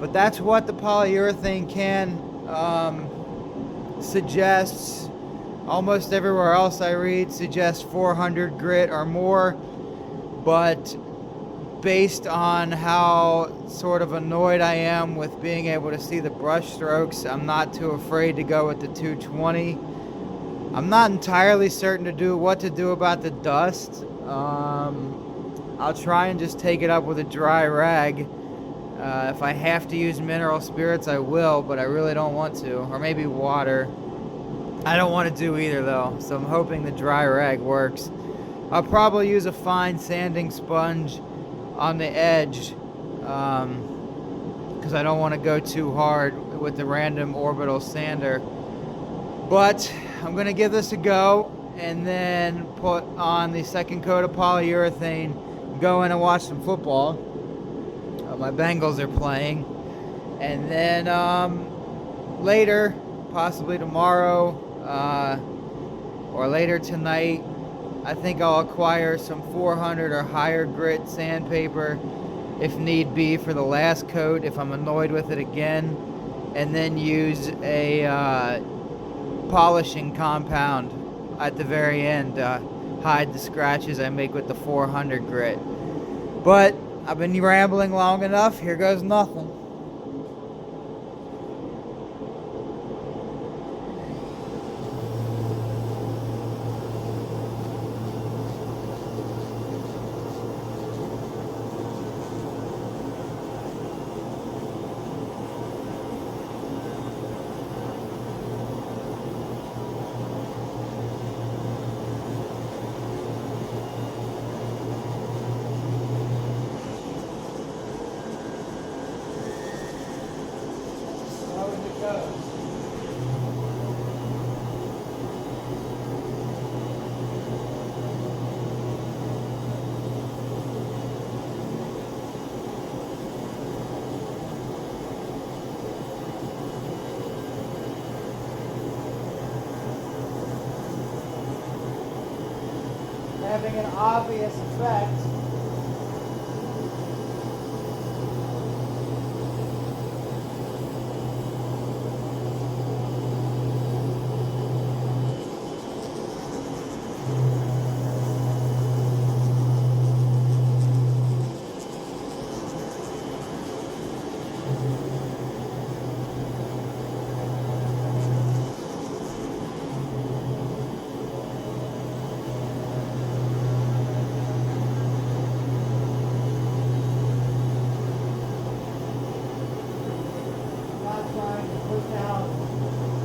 but that's what the polyurethane can suggests. Almost everywhere else I read suggests 400 grit or more, but based on how sort of annoyed I am with being able to see the brush strokes, I'm not too afraid to go with the 220. I'm not entirely certain what to do about the dust. I'll try and just take it up with a dry rag. If I have to use mineral spirits, I will, but I really don't want to. Or maybe water. I don't want to do either though, so I'm hoping the dry rag works. I'll probably use a fine sanding sponge on the edge because I don't want to go too hard with the random orbital sander. But I'm going to give this a go and then put on the second coat of polyurethane, go in and watch some football. My Bengals are playing. And then later, possibly tomorrow or later tonight, I think I'll acquire some 400 or higher grit sandpaper if need be for the last coat if I'm annoyed with it again, and then use a polishing compound at the very end to hide the scratches I make with the 400 grit. But I've been rambling long enough. Here goes nothing. having an obvious effect.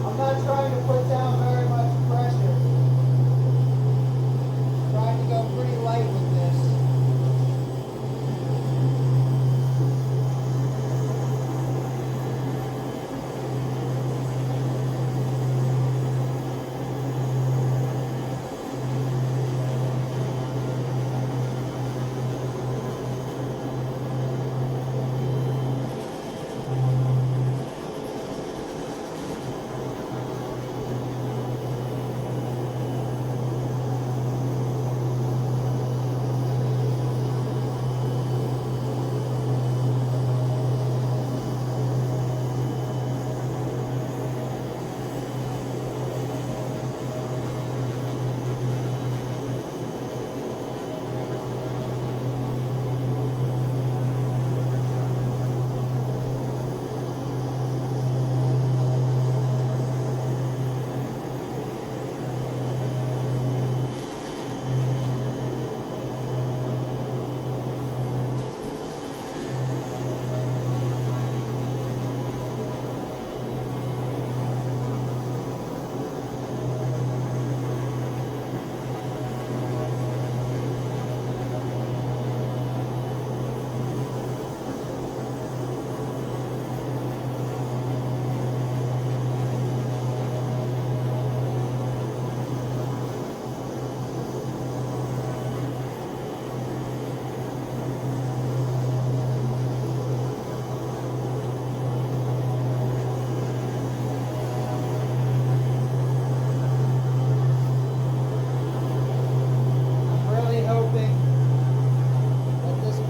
I'm not trying to put down very much pressure. I'm trying to go pretty light with this.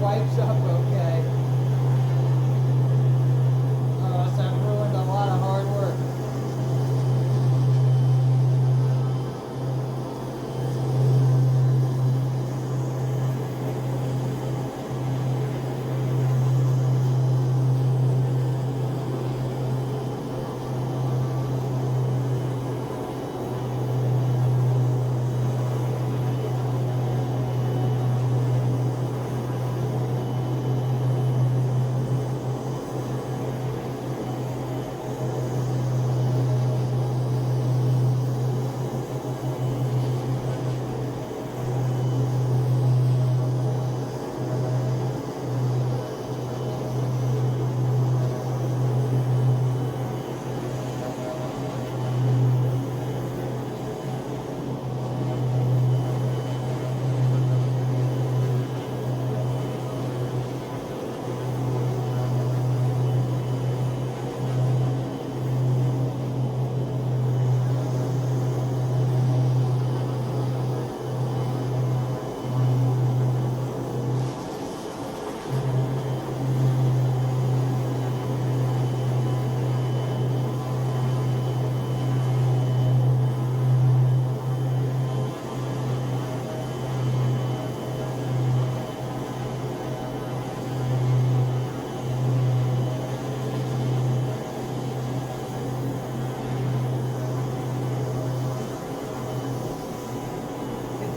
Wipes up okay. Oh, so I've ruined a lot of hard work.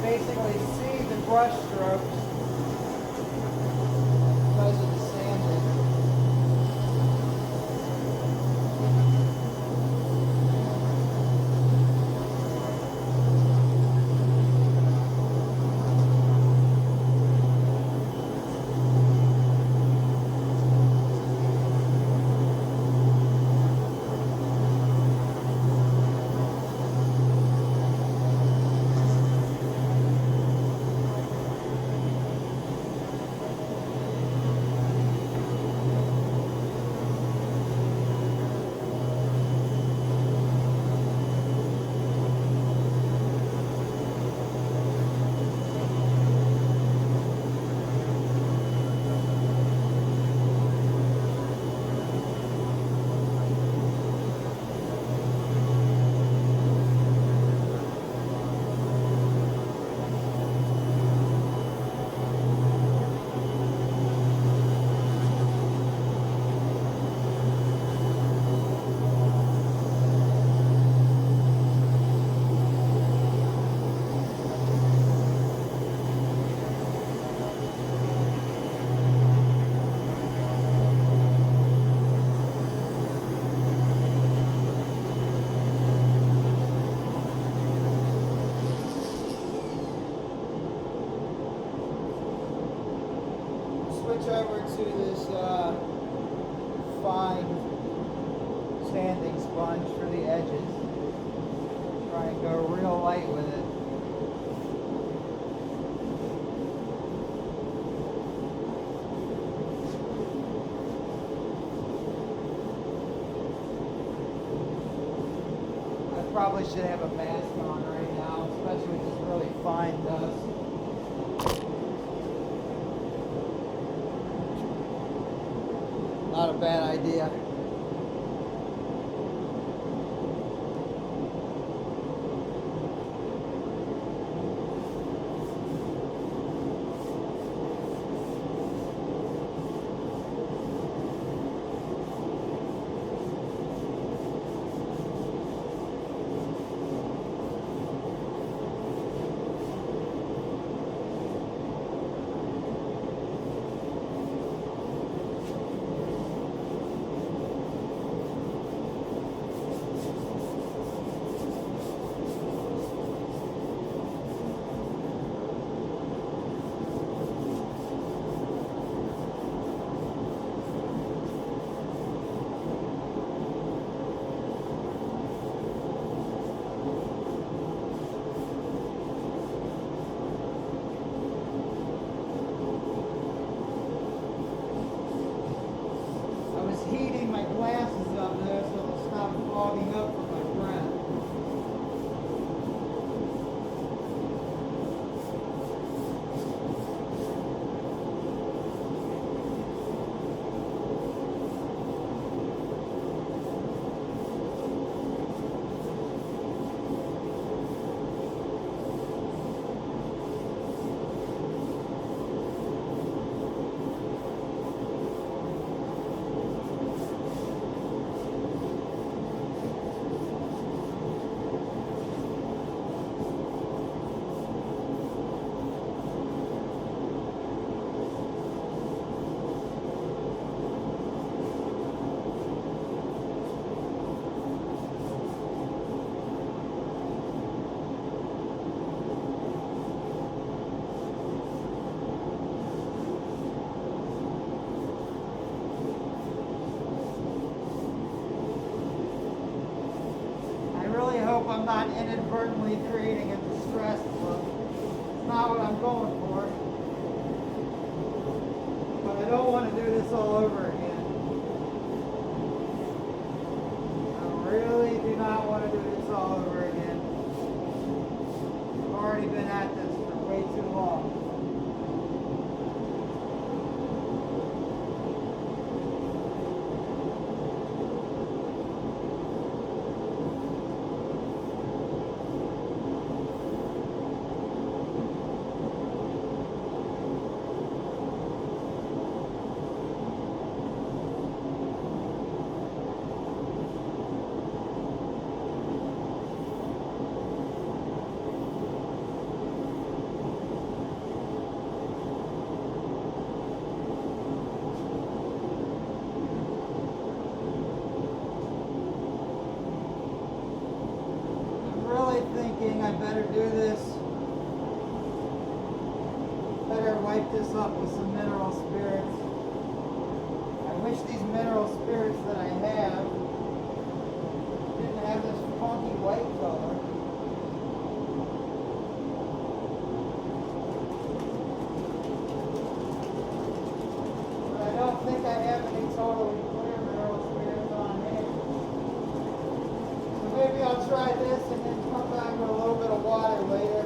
Basically see the brush strokes because of the sanding. to this fine sanding sponge for the edges. Try and go real light with it. I probably should have a mask on right now, especially with this really fine dust. Not a bad idea. Heating my glasses up there so it'll stop fogging up from my breath. I hope I'm not inadvertently creating a distressed look. It's not what I'm going for. But I don't want to do this all over again. I really do not want to do this all over again. I've already been at this for way too long. Thinking I better do this. Better wipe this up with some mineral spirits. I wish these mineral spirits that I have didn't have this funky white color. But I don't think I have any totally clear mineral spirits on hand. So maybe I'll try this and then come back with a little bit of water later.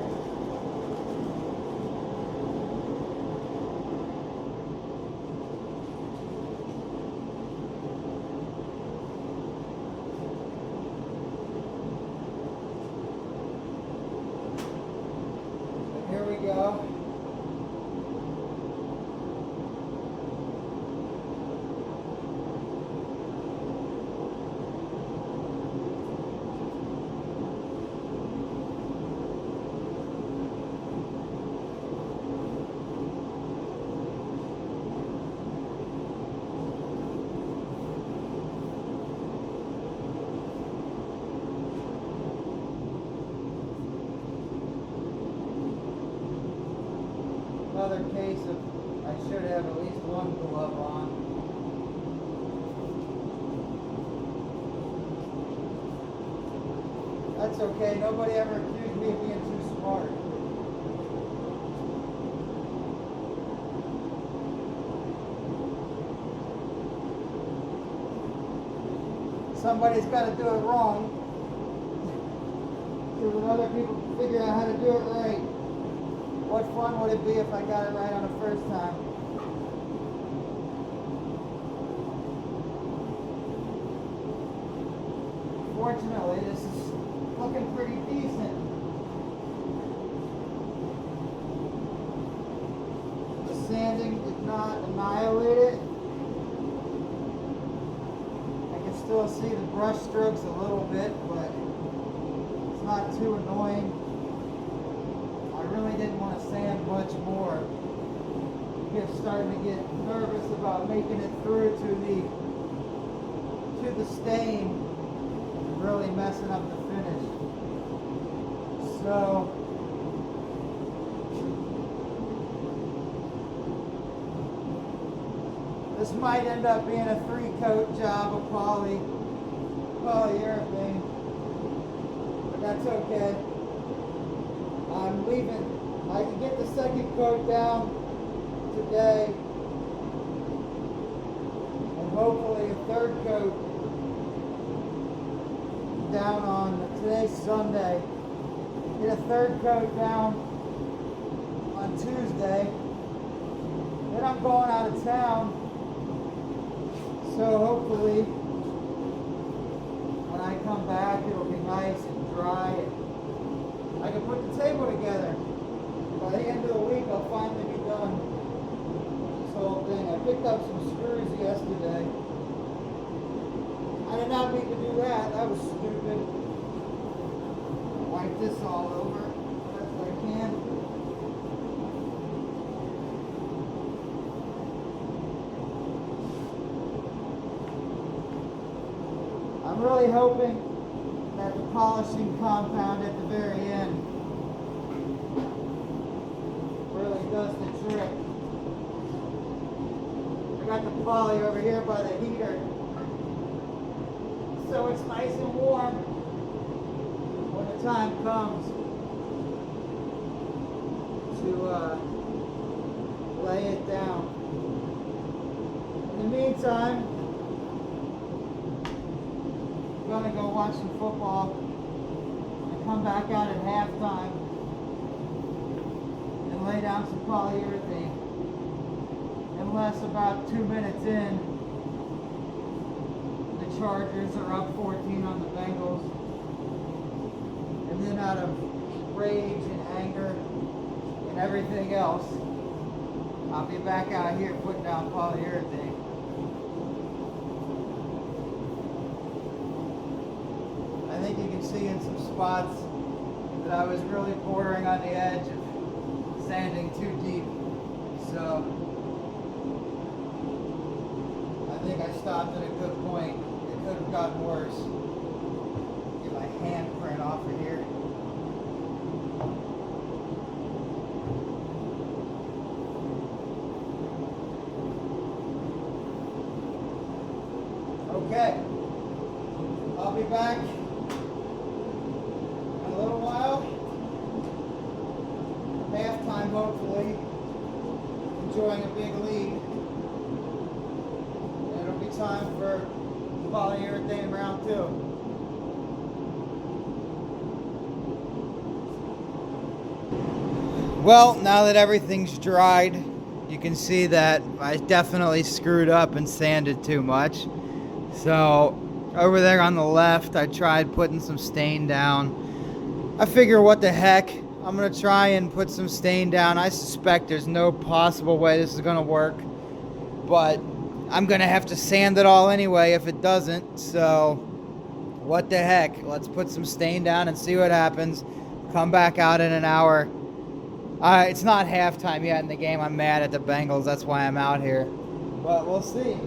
But here we go. Another case of I definitely should have at least one glove on. That's okay. Nobody ever accused me of being too smart. Somebody's got to do it wrong so that other people can figure out how to do it right. What fun would it be if I got it right on the first time? Fortunately, this is looking pretty decent. The sanding did not annihilate it. I can still see the brush strokes a little bit, but it's not too annoying. I really didn't want to sand much more. I'm starting to get nervous about making it through to the stain. Really messing up the finish. So this might end up being a 3-coat job of polyurethane, but that's okay. I'm leaving. I can get the 2nd coat down today, and hopefully a 3rd coat down on today's Sunday. Get a 3rd coat down on Tuesday. Then I'm going out of town, so hopefully when I come back it'll be nice and dry and I can put the table together. By the end of the week I'll finally be done with this whole thing. I picked up some screws yesterday. I did not mean to do that. That was stupid. Wipe this all over as best I can. I'm really hoping that the polishing compound at the very end really does the trick. I got the poly over here by the heater, so it's nice and warm when the time comes to lay it down. In the meantime, I'm gonna go watch some football and come back out at halftime and lay down some polyurethane. Unless about 2 minutes in, Chargers are up 14 on the Bengals, and then out of rage and anger and everything else, I'll be back out here putting down polyurethane. I think you can see in some spots that I was really bordering on the edge of sanding too deep, so I think I stopped at a good point. Could have gotten worse. Get my handprint off of here. Okay. I'll be back in a little while. Halftime, hopefully. Enjoying a big lead. And it'll be time for polyurethane round 2. Well, now that everything's dried, you can see that I definitely screwed up and sanded too much. So over there on the left, I tried putting some stain down. I figure, what the heck, I'm gonna try and put some stain down. I suspect there's no possible way this is gonna work, but I'm gonna have to sand it all anyway if it doesn't, so what the heck. Let's put some stain down and see what happens. Come back out in an hour. It's not halftime yet in the game. I'm mad at the Bengals, that's why I'm out here, but we'll see.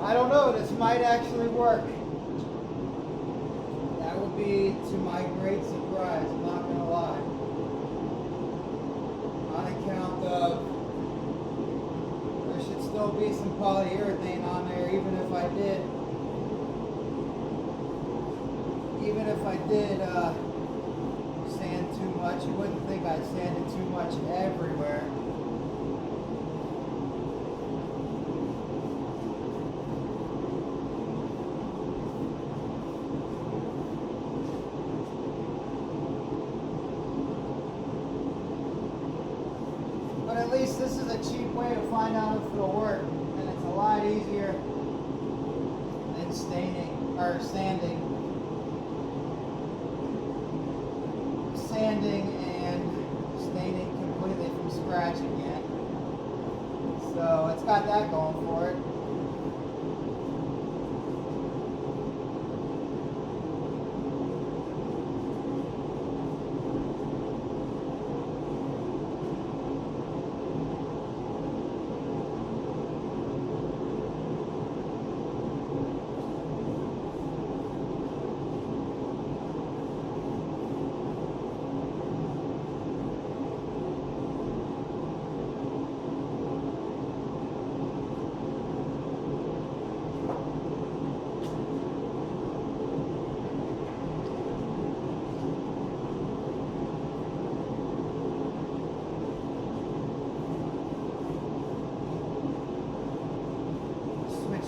I don't know, this might actually work. That would be to my great surprise, I'm not gonna lie. On account of there should still be some polyurethane on there, even if I did sand too much. You wouldn't think I sanded too much everywhere. But at least this is a cheap way to find out if it'll work, and it's a lot easier than staining or sanding and staining completely from scratch again. So it's got that going for it.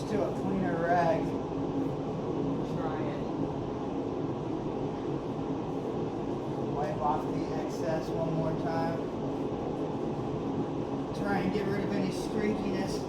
To a cleaner rag. Try and wipe off the excess one more time. Try and get rid of any streakiness.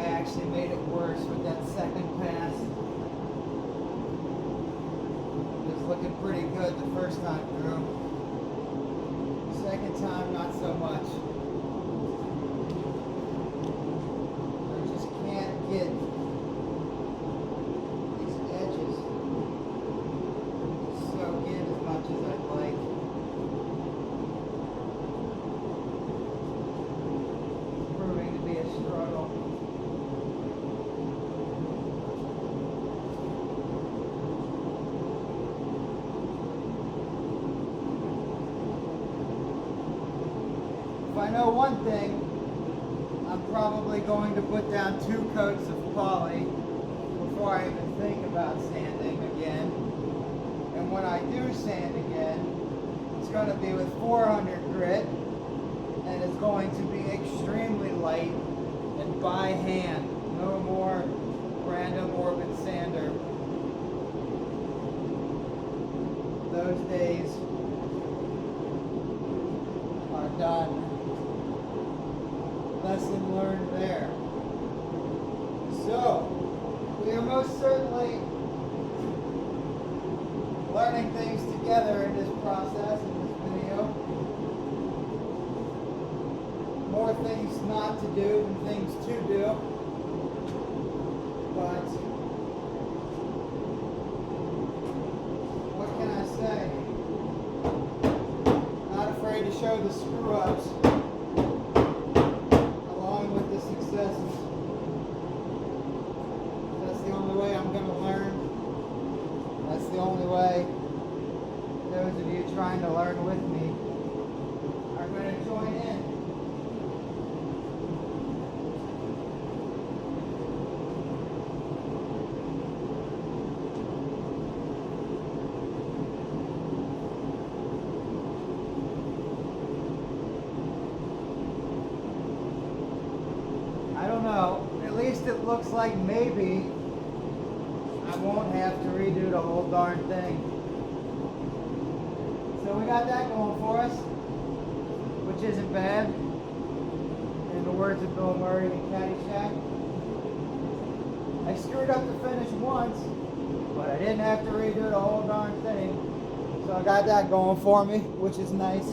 Actually made it worse with that second pass. It was looking pretty good the first time through. Second time, not so much. I just can't get these edges soak in as much as I'd like. Proving to be a struggle. I know one thing, I'm probably going to put down 2 coats of poly before I even think about sanding again. And when I do sand again, it's going to be with 400 grit, and it's going to be extremely light and by hand. No more random orbit sander. Those days are done. Lesson learned there. So, we are most certainly learning things together in this process, in this video. More things not to do than things to do. But, what can I say? Not afraid to show the screw-ups. That's the only way I'm going to learn. That's the only way those of you trying to learn with me are going to join in. I don't know. At least it looks like maybe I won't have to redo the whole darn thing. So we got that going for us, which isn't bad. And words of Bill Murray in Caddyshack. I screwed up the finish once, but I didn't have to redo the whole darn thing. So I got that going for me, which is nice.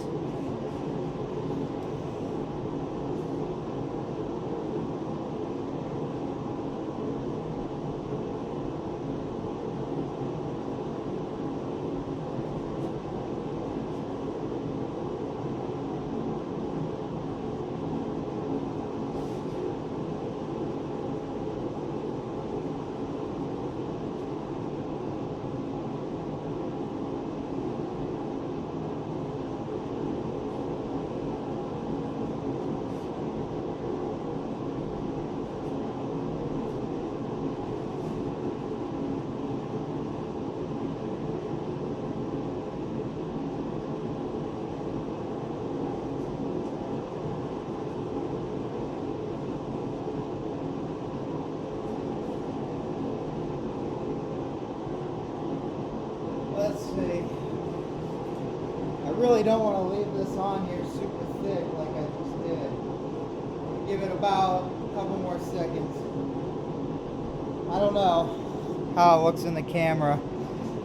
Let's see. I really don't want to leave this on here super thick like I just did. Give it about a couple more seconds. I don't know how it looks in the camera.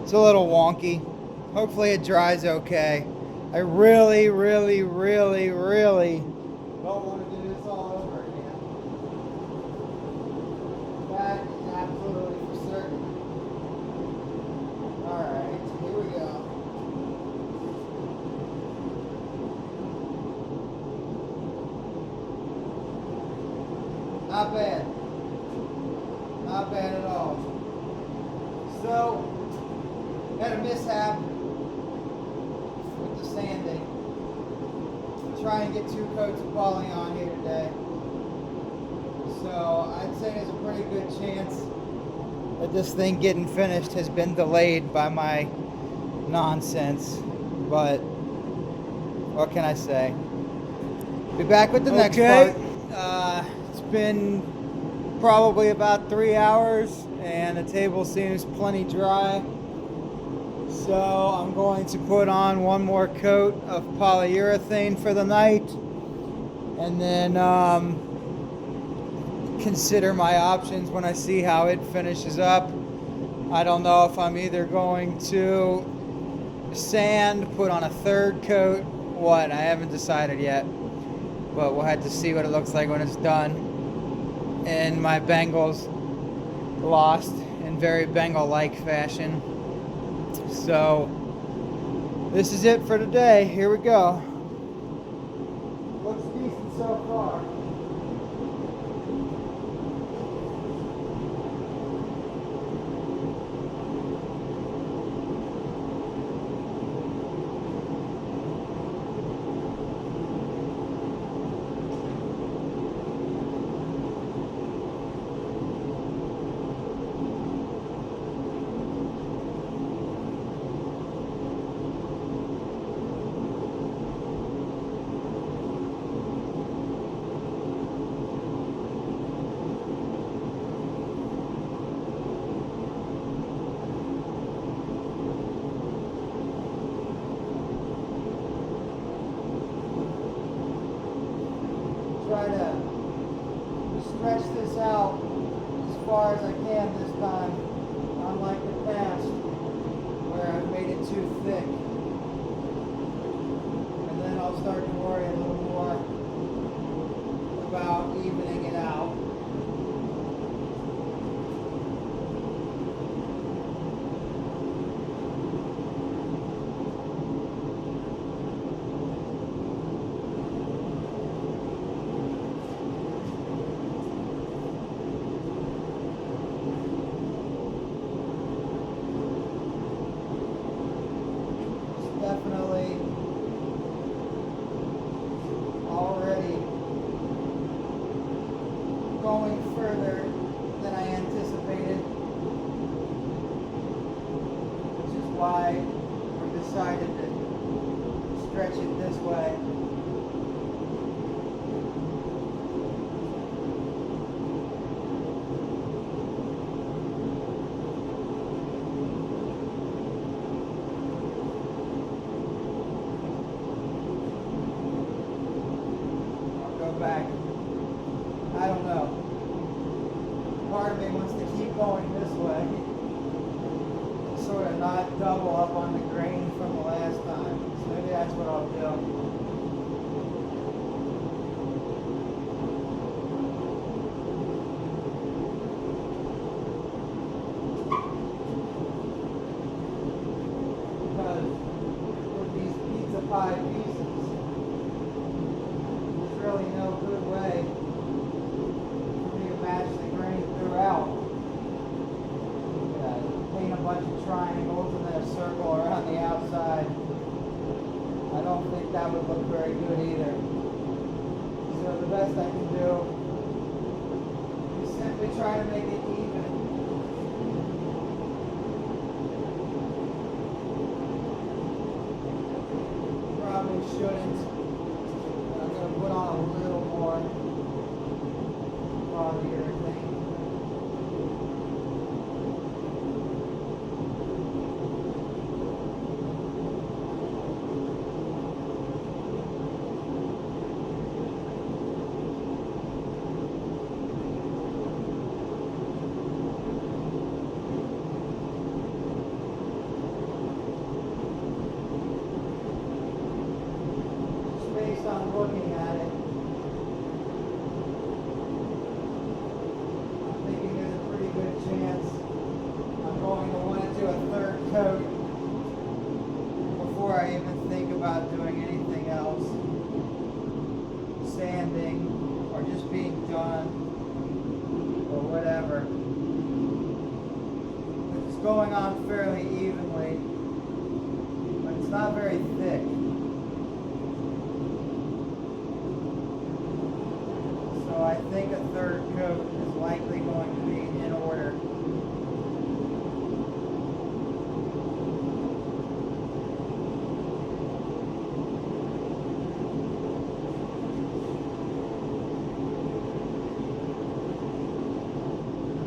It's a little wonky. Hopefully it dries okay. I really don't want to do this all over again. That is absolutely for certain. Alright, here we go. Not bad. Not bad at all. So, had a mishap with the sanding. Try and get 2 coats of poly on here today. So, I'd say there's a pretty good chance that this thing getting finished has been delayed by my nonsense. But, what can I say? Be back with the next part. It's been probably about 3 hours and the table seems plenty dry. So I'm going to put on one more coat of polyurethane for the night and then consider my options when I see how it finishes up. I don't know if I'm either going to sand, put on a 3rd coat, what, I haven't decided yet. But we'll have to see what it looks like when it's done. And my Bengals lost in very Bengal-like fashion. So this is it for today. Here we go. Looks decent so far. Try to stretch this out as far as I can this time, unlike the past where I've made it too thick. And then I'll start to worry a little more about evening it out. Definitely already going further than I anticipated, which is why we decided to stretch it this way. Back I don't know. Part of me wants to keep going this way. Sort of not double up on the grain from the last time. So maybe that's what I'll do. Because with these pizza pie pieces, there's really no good way for me to match the grain throughout. Paint a bunch of triangles and then a circle around the outside. I don't think that would look very good either. So the best I can do is simply try to make it even. Probably shouldn't. I'm going to put on a little more polyurethane. Based on looking at it, I'm thinking there's a pretty good chance I'm going to want to do a third coat before I even think about doing anything else. Sanding or just being done or whatever. It's going on fairly evenly, but it's not very thick. So I think a third coat is likely going to be in order.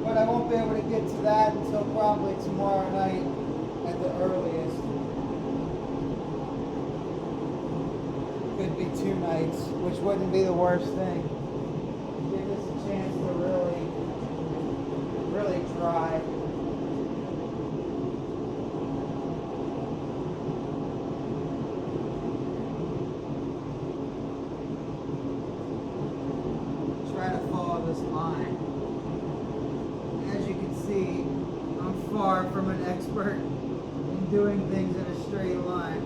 But I won't be able to get to that until probably tomorrow night at the earliest. Could be 2 nights, which wouldn't be the worst thing. Give this a chance to really dry. Try to follow this line. As you can see, I'm far from an expert in doing things in a straight line.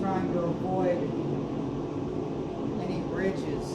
Trying to avoid any ridges.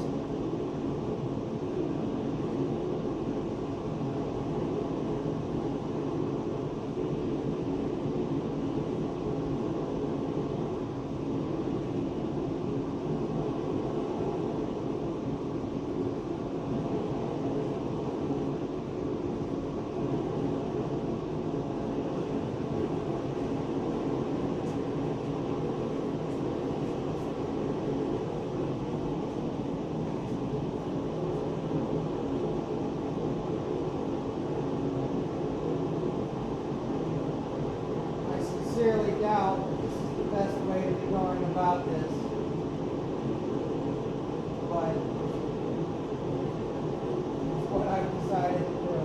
Sincerely doubt this is the best way to be going about this, but it's what I've decided to do.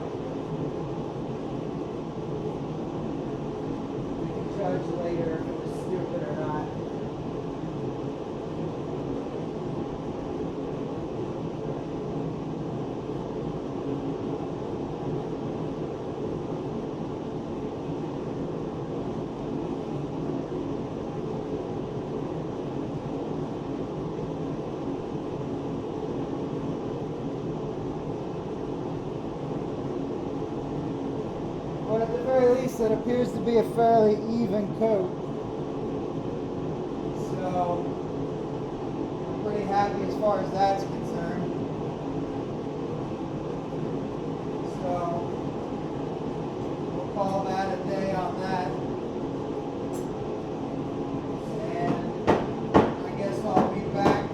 We can judge later if it was stupid or not. But at the very least, it appears to be a fairly even coat. So, I'm pretty happy as far as that's concerned. So, we'll call that a day on that. And I guess I'll be back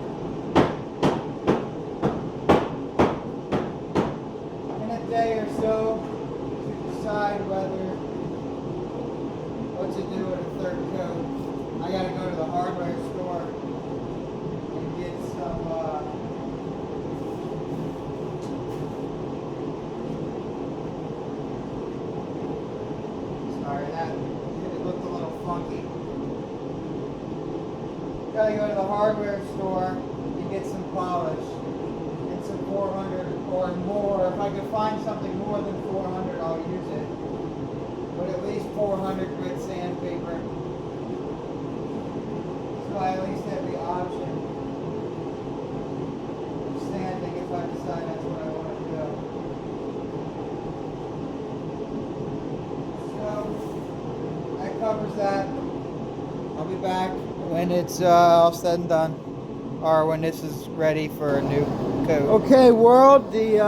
gotta go to the hardware store and get some polish and some 400 or more. If I could find something more than 400, I'll use it. But at least 400 grit sandpaper. So I at least have the option of sanding if I decide that's what I want to do. So that covers that. I'll be back when it's all said and done, or when this is ready for a new coat. Okay, world, the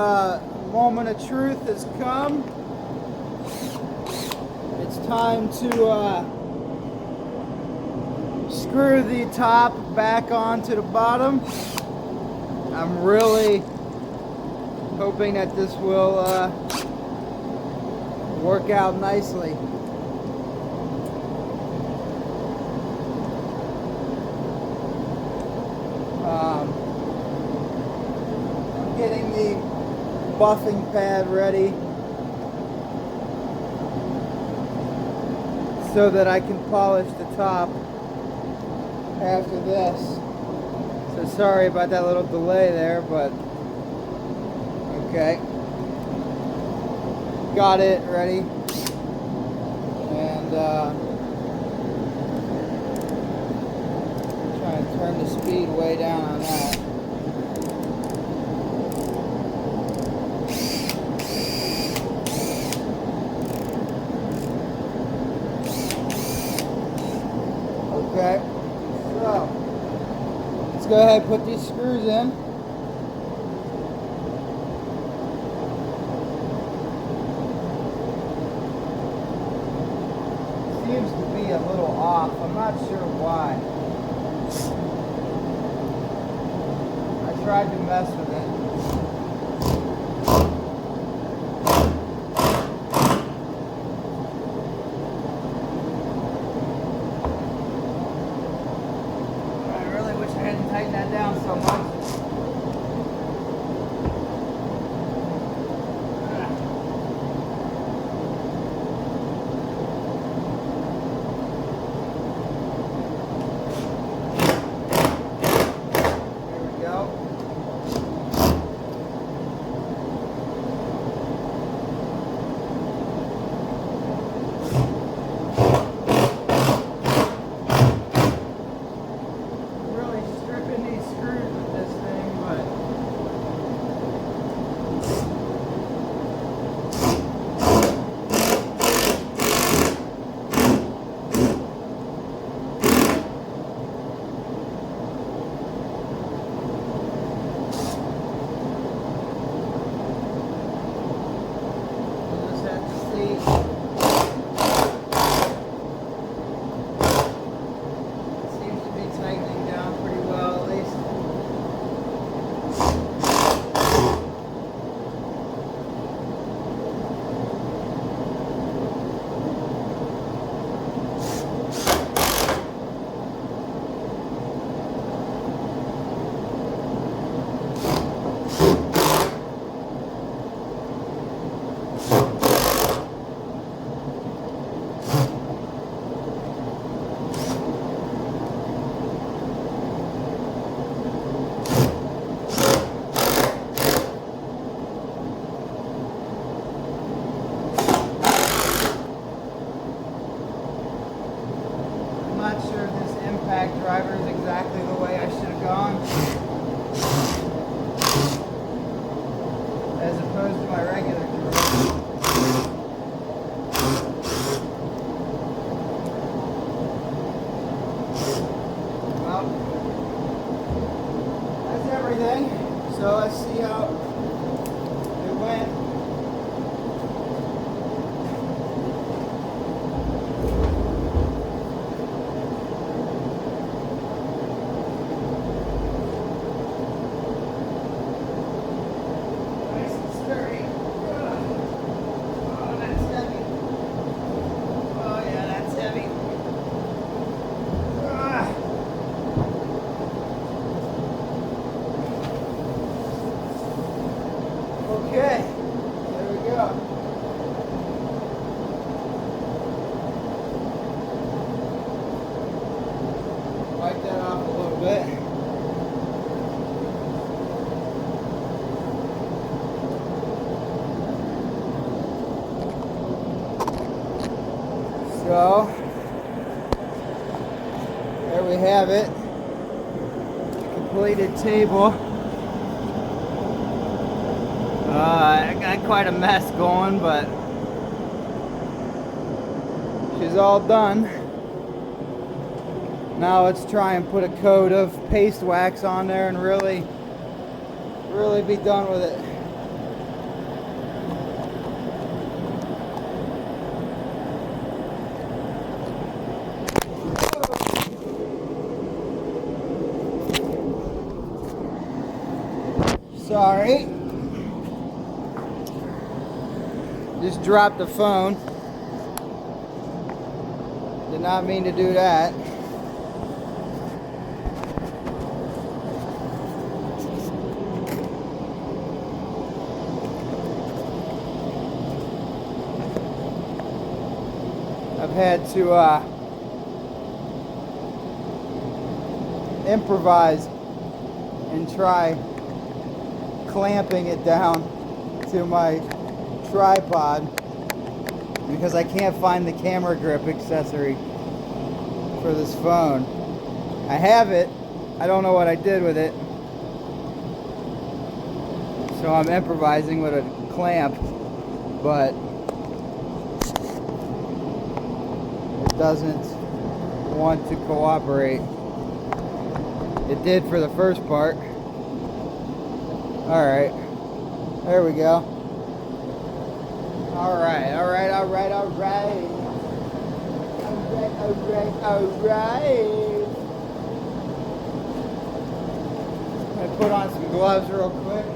moment of truth has come. It's time to screw the top back onto the bottom. I'm really hoping that this will work out nicely. I'm getting the buffing pad ready so that I can polish the top after this. So sorry about that little delay there, but okay. Got it ready. And try and turn the speed way down on that. Okay, so let's go ahead and put these screws in. Seems to be a little off. I'm not sure why. I tried to mess with it. Tighten that down so much. Here we go. Driver is exactly the way I should have gone, as opposed to my regular driver. Well, that's everything. So let's see how it went. Okay, there we go. Wipe that off a little bit. So, there we have it. Completed table. I got quite a mess going, but she's all done. Now let's try and put a coat of paste wax on there and really be done with it. Sorry. Just dropped the phone. Did not mean to do that. I've had to improvise and try clamping it down to my tripod because I can't find the camera grip accessory for this phone. I have it, I don't know what I did with it, so I'm improvising with a clamp, but it doesn't want to cooperate. It did for the first part. Alright, there we go. Alright. I'm gonna put on some gloves real quick.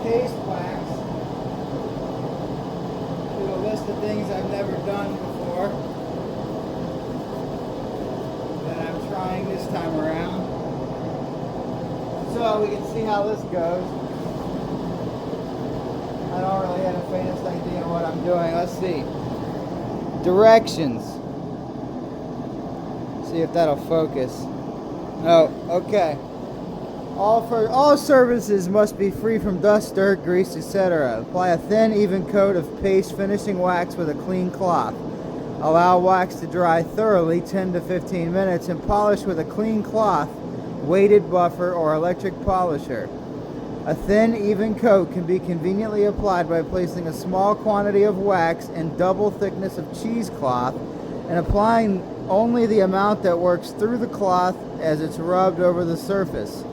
Paste wax to the list of things I've never done before that I'm trying this time around, so we can see how this goes. I don't really have the faintest idea what I'm doing. Let's see. Directions. See if that'll focus. Oh, okay. All surfaces must be free from dust, dirt, grease, etc. Apply a thin, even coat of paste finishing wax with a clean cloth. Allow wax to dry thoroughly 10 to 15 minutes and polish with a clean cloth, weighted buffer, or electric polisher. A thin, even coat can be conveniently applied by placing a small quantity of wax in double thickness of cheesecloth and applying only the amount that works through the cloth as it's rubbed over the surface.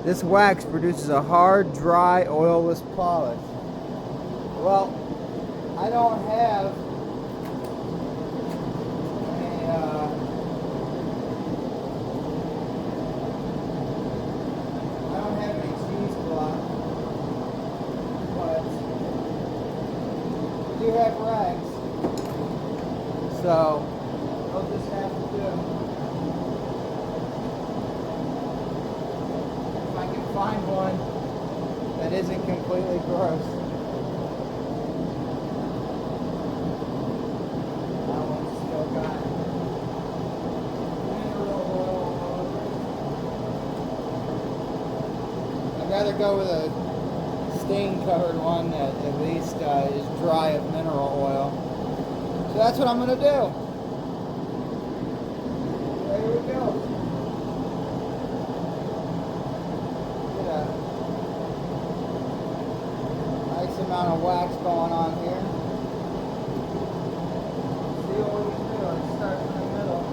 This wax produces a hard, dry, oilless polish. Well, I don't have any cheesecloth, but I do have rags, so I'll just have to do. Find one that isn't completely gross. That one's still got mineral oil all over it. I'd rather go with a stain-covered one that at least is dry of mineral oil. So that's what I'm going to do. There we go. Amount of wax going on here. See what we can do. Let's start from the middle.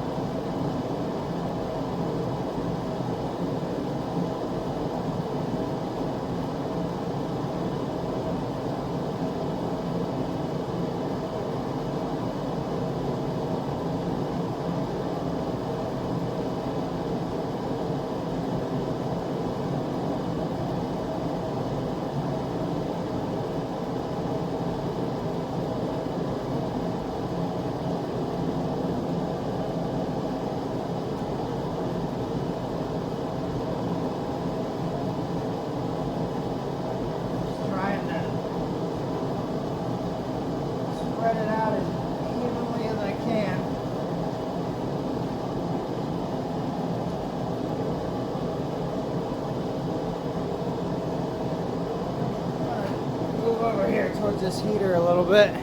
towards this heater a little bit.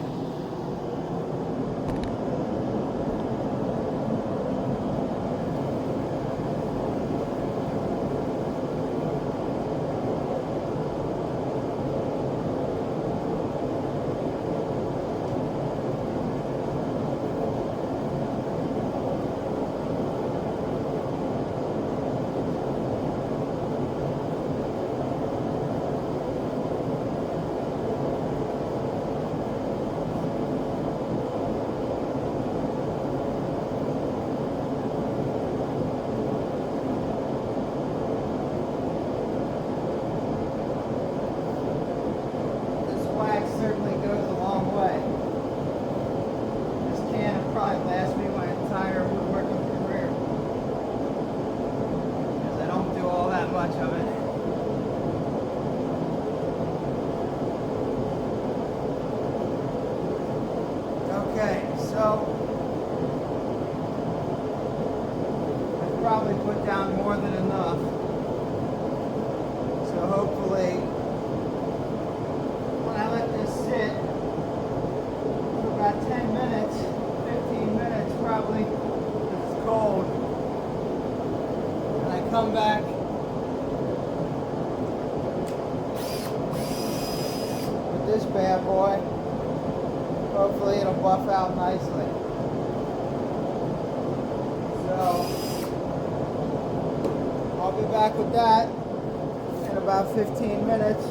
Certainly goes a long way. This can will probably last me my entire woodworking career, because I don't do all that much of it. Okay, so I've probably put down more than enough. So hopefully sit for about 10 minutes, 15 minutes probably, because it's cold. And I come back with this bad boy. Hopefully it'll buff out nicely. So I'll be back with that in about 15 minutes.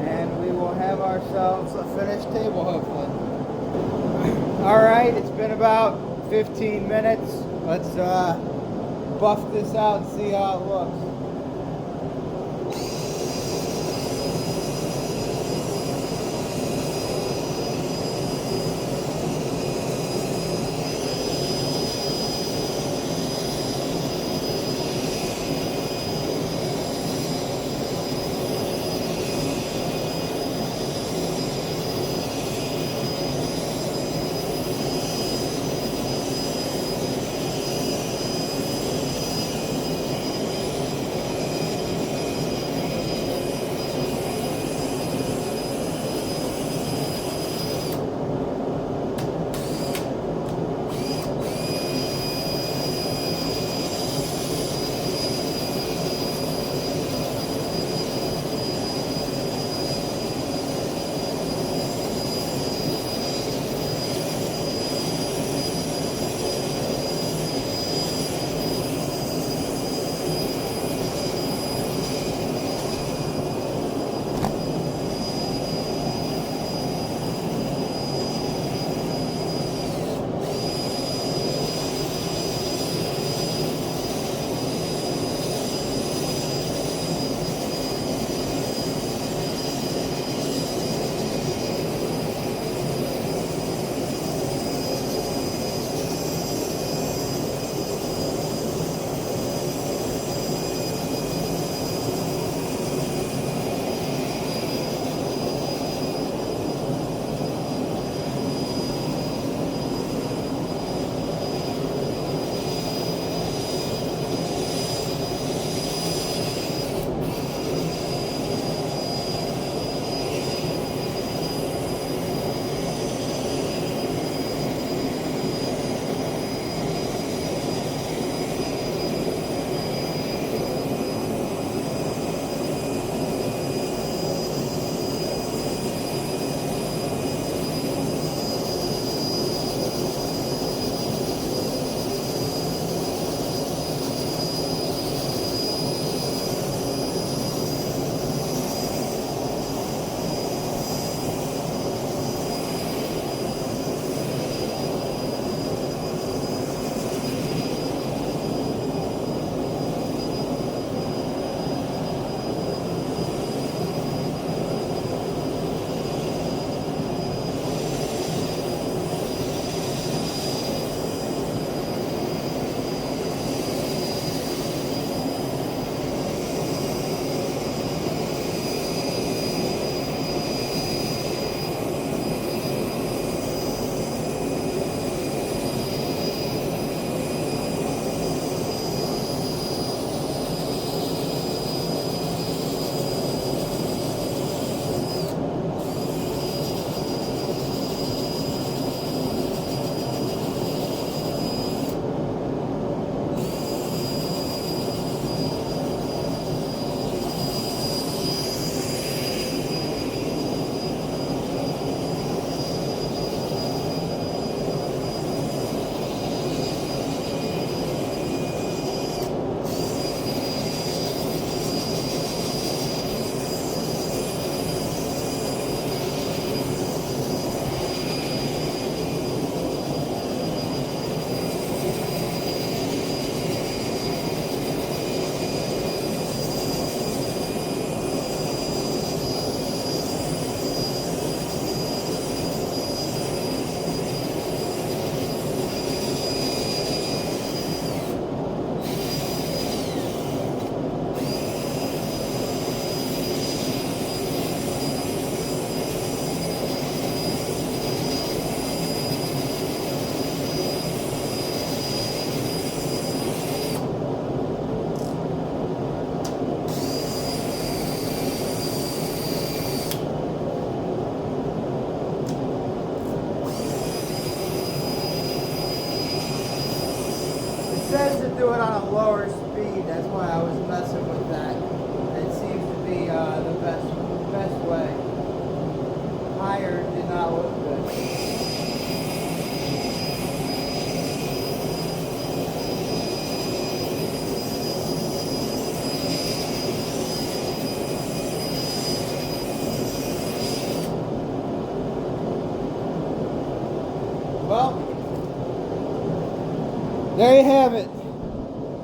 And we will have ourselves a finished table, hopefully. Alright, it's been about 15 minutes. Let's buff this out and see how it looks. there you have it.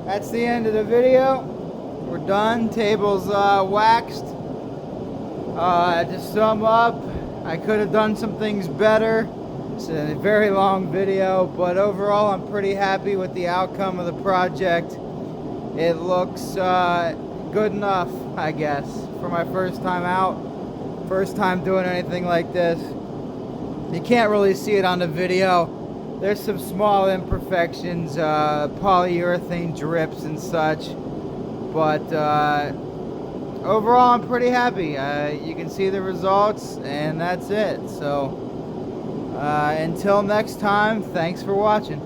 That's the end of the video. We're done. Table's waxed. To sum up, I could have done some things better. It's a very long video, but overall I'm pretty happy with the outcome of the project. It looks good enough, I guess, for my first time out. First time doing anything like this. You can't really see it on the video. There's some small imperfections, polyurethane drips and such, but overall I'm pretty happy. You can see the results, and that's it. So until next time, thanks for watching.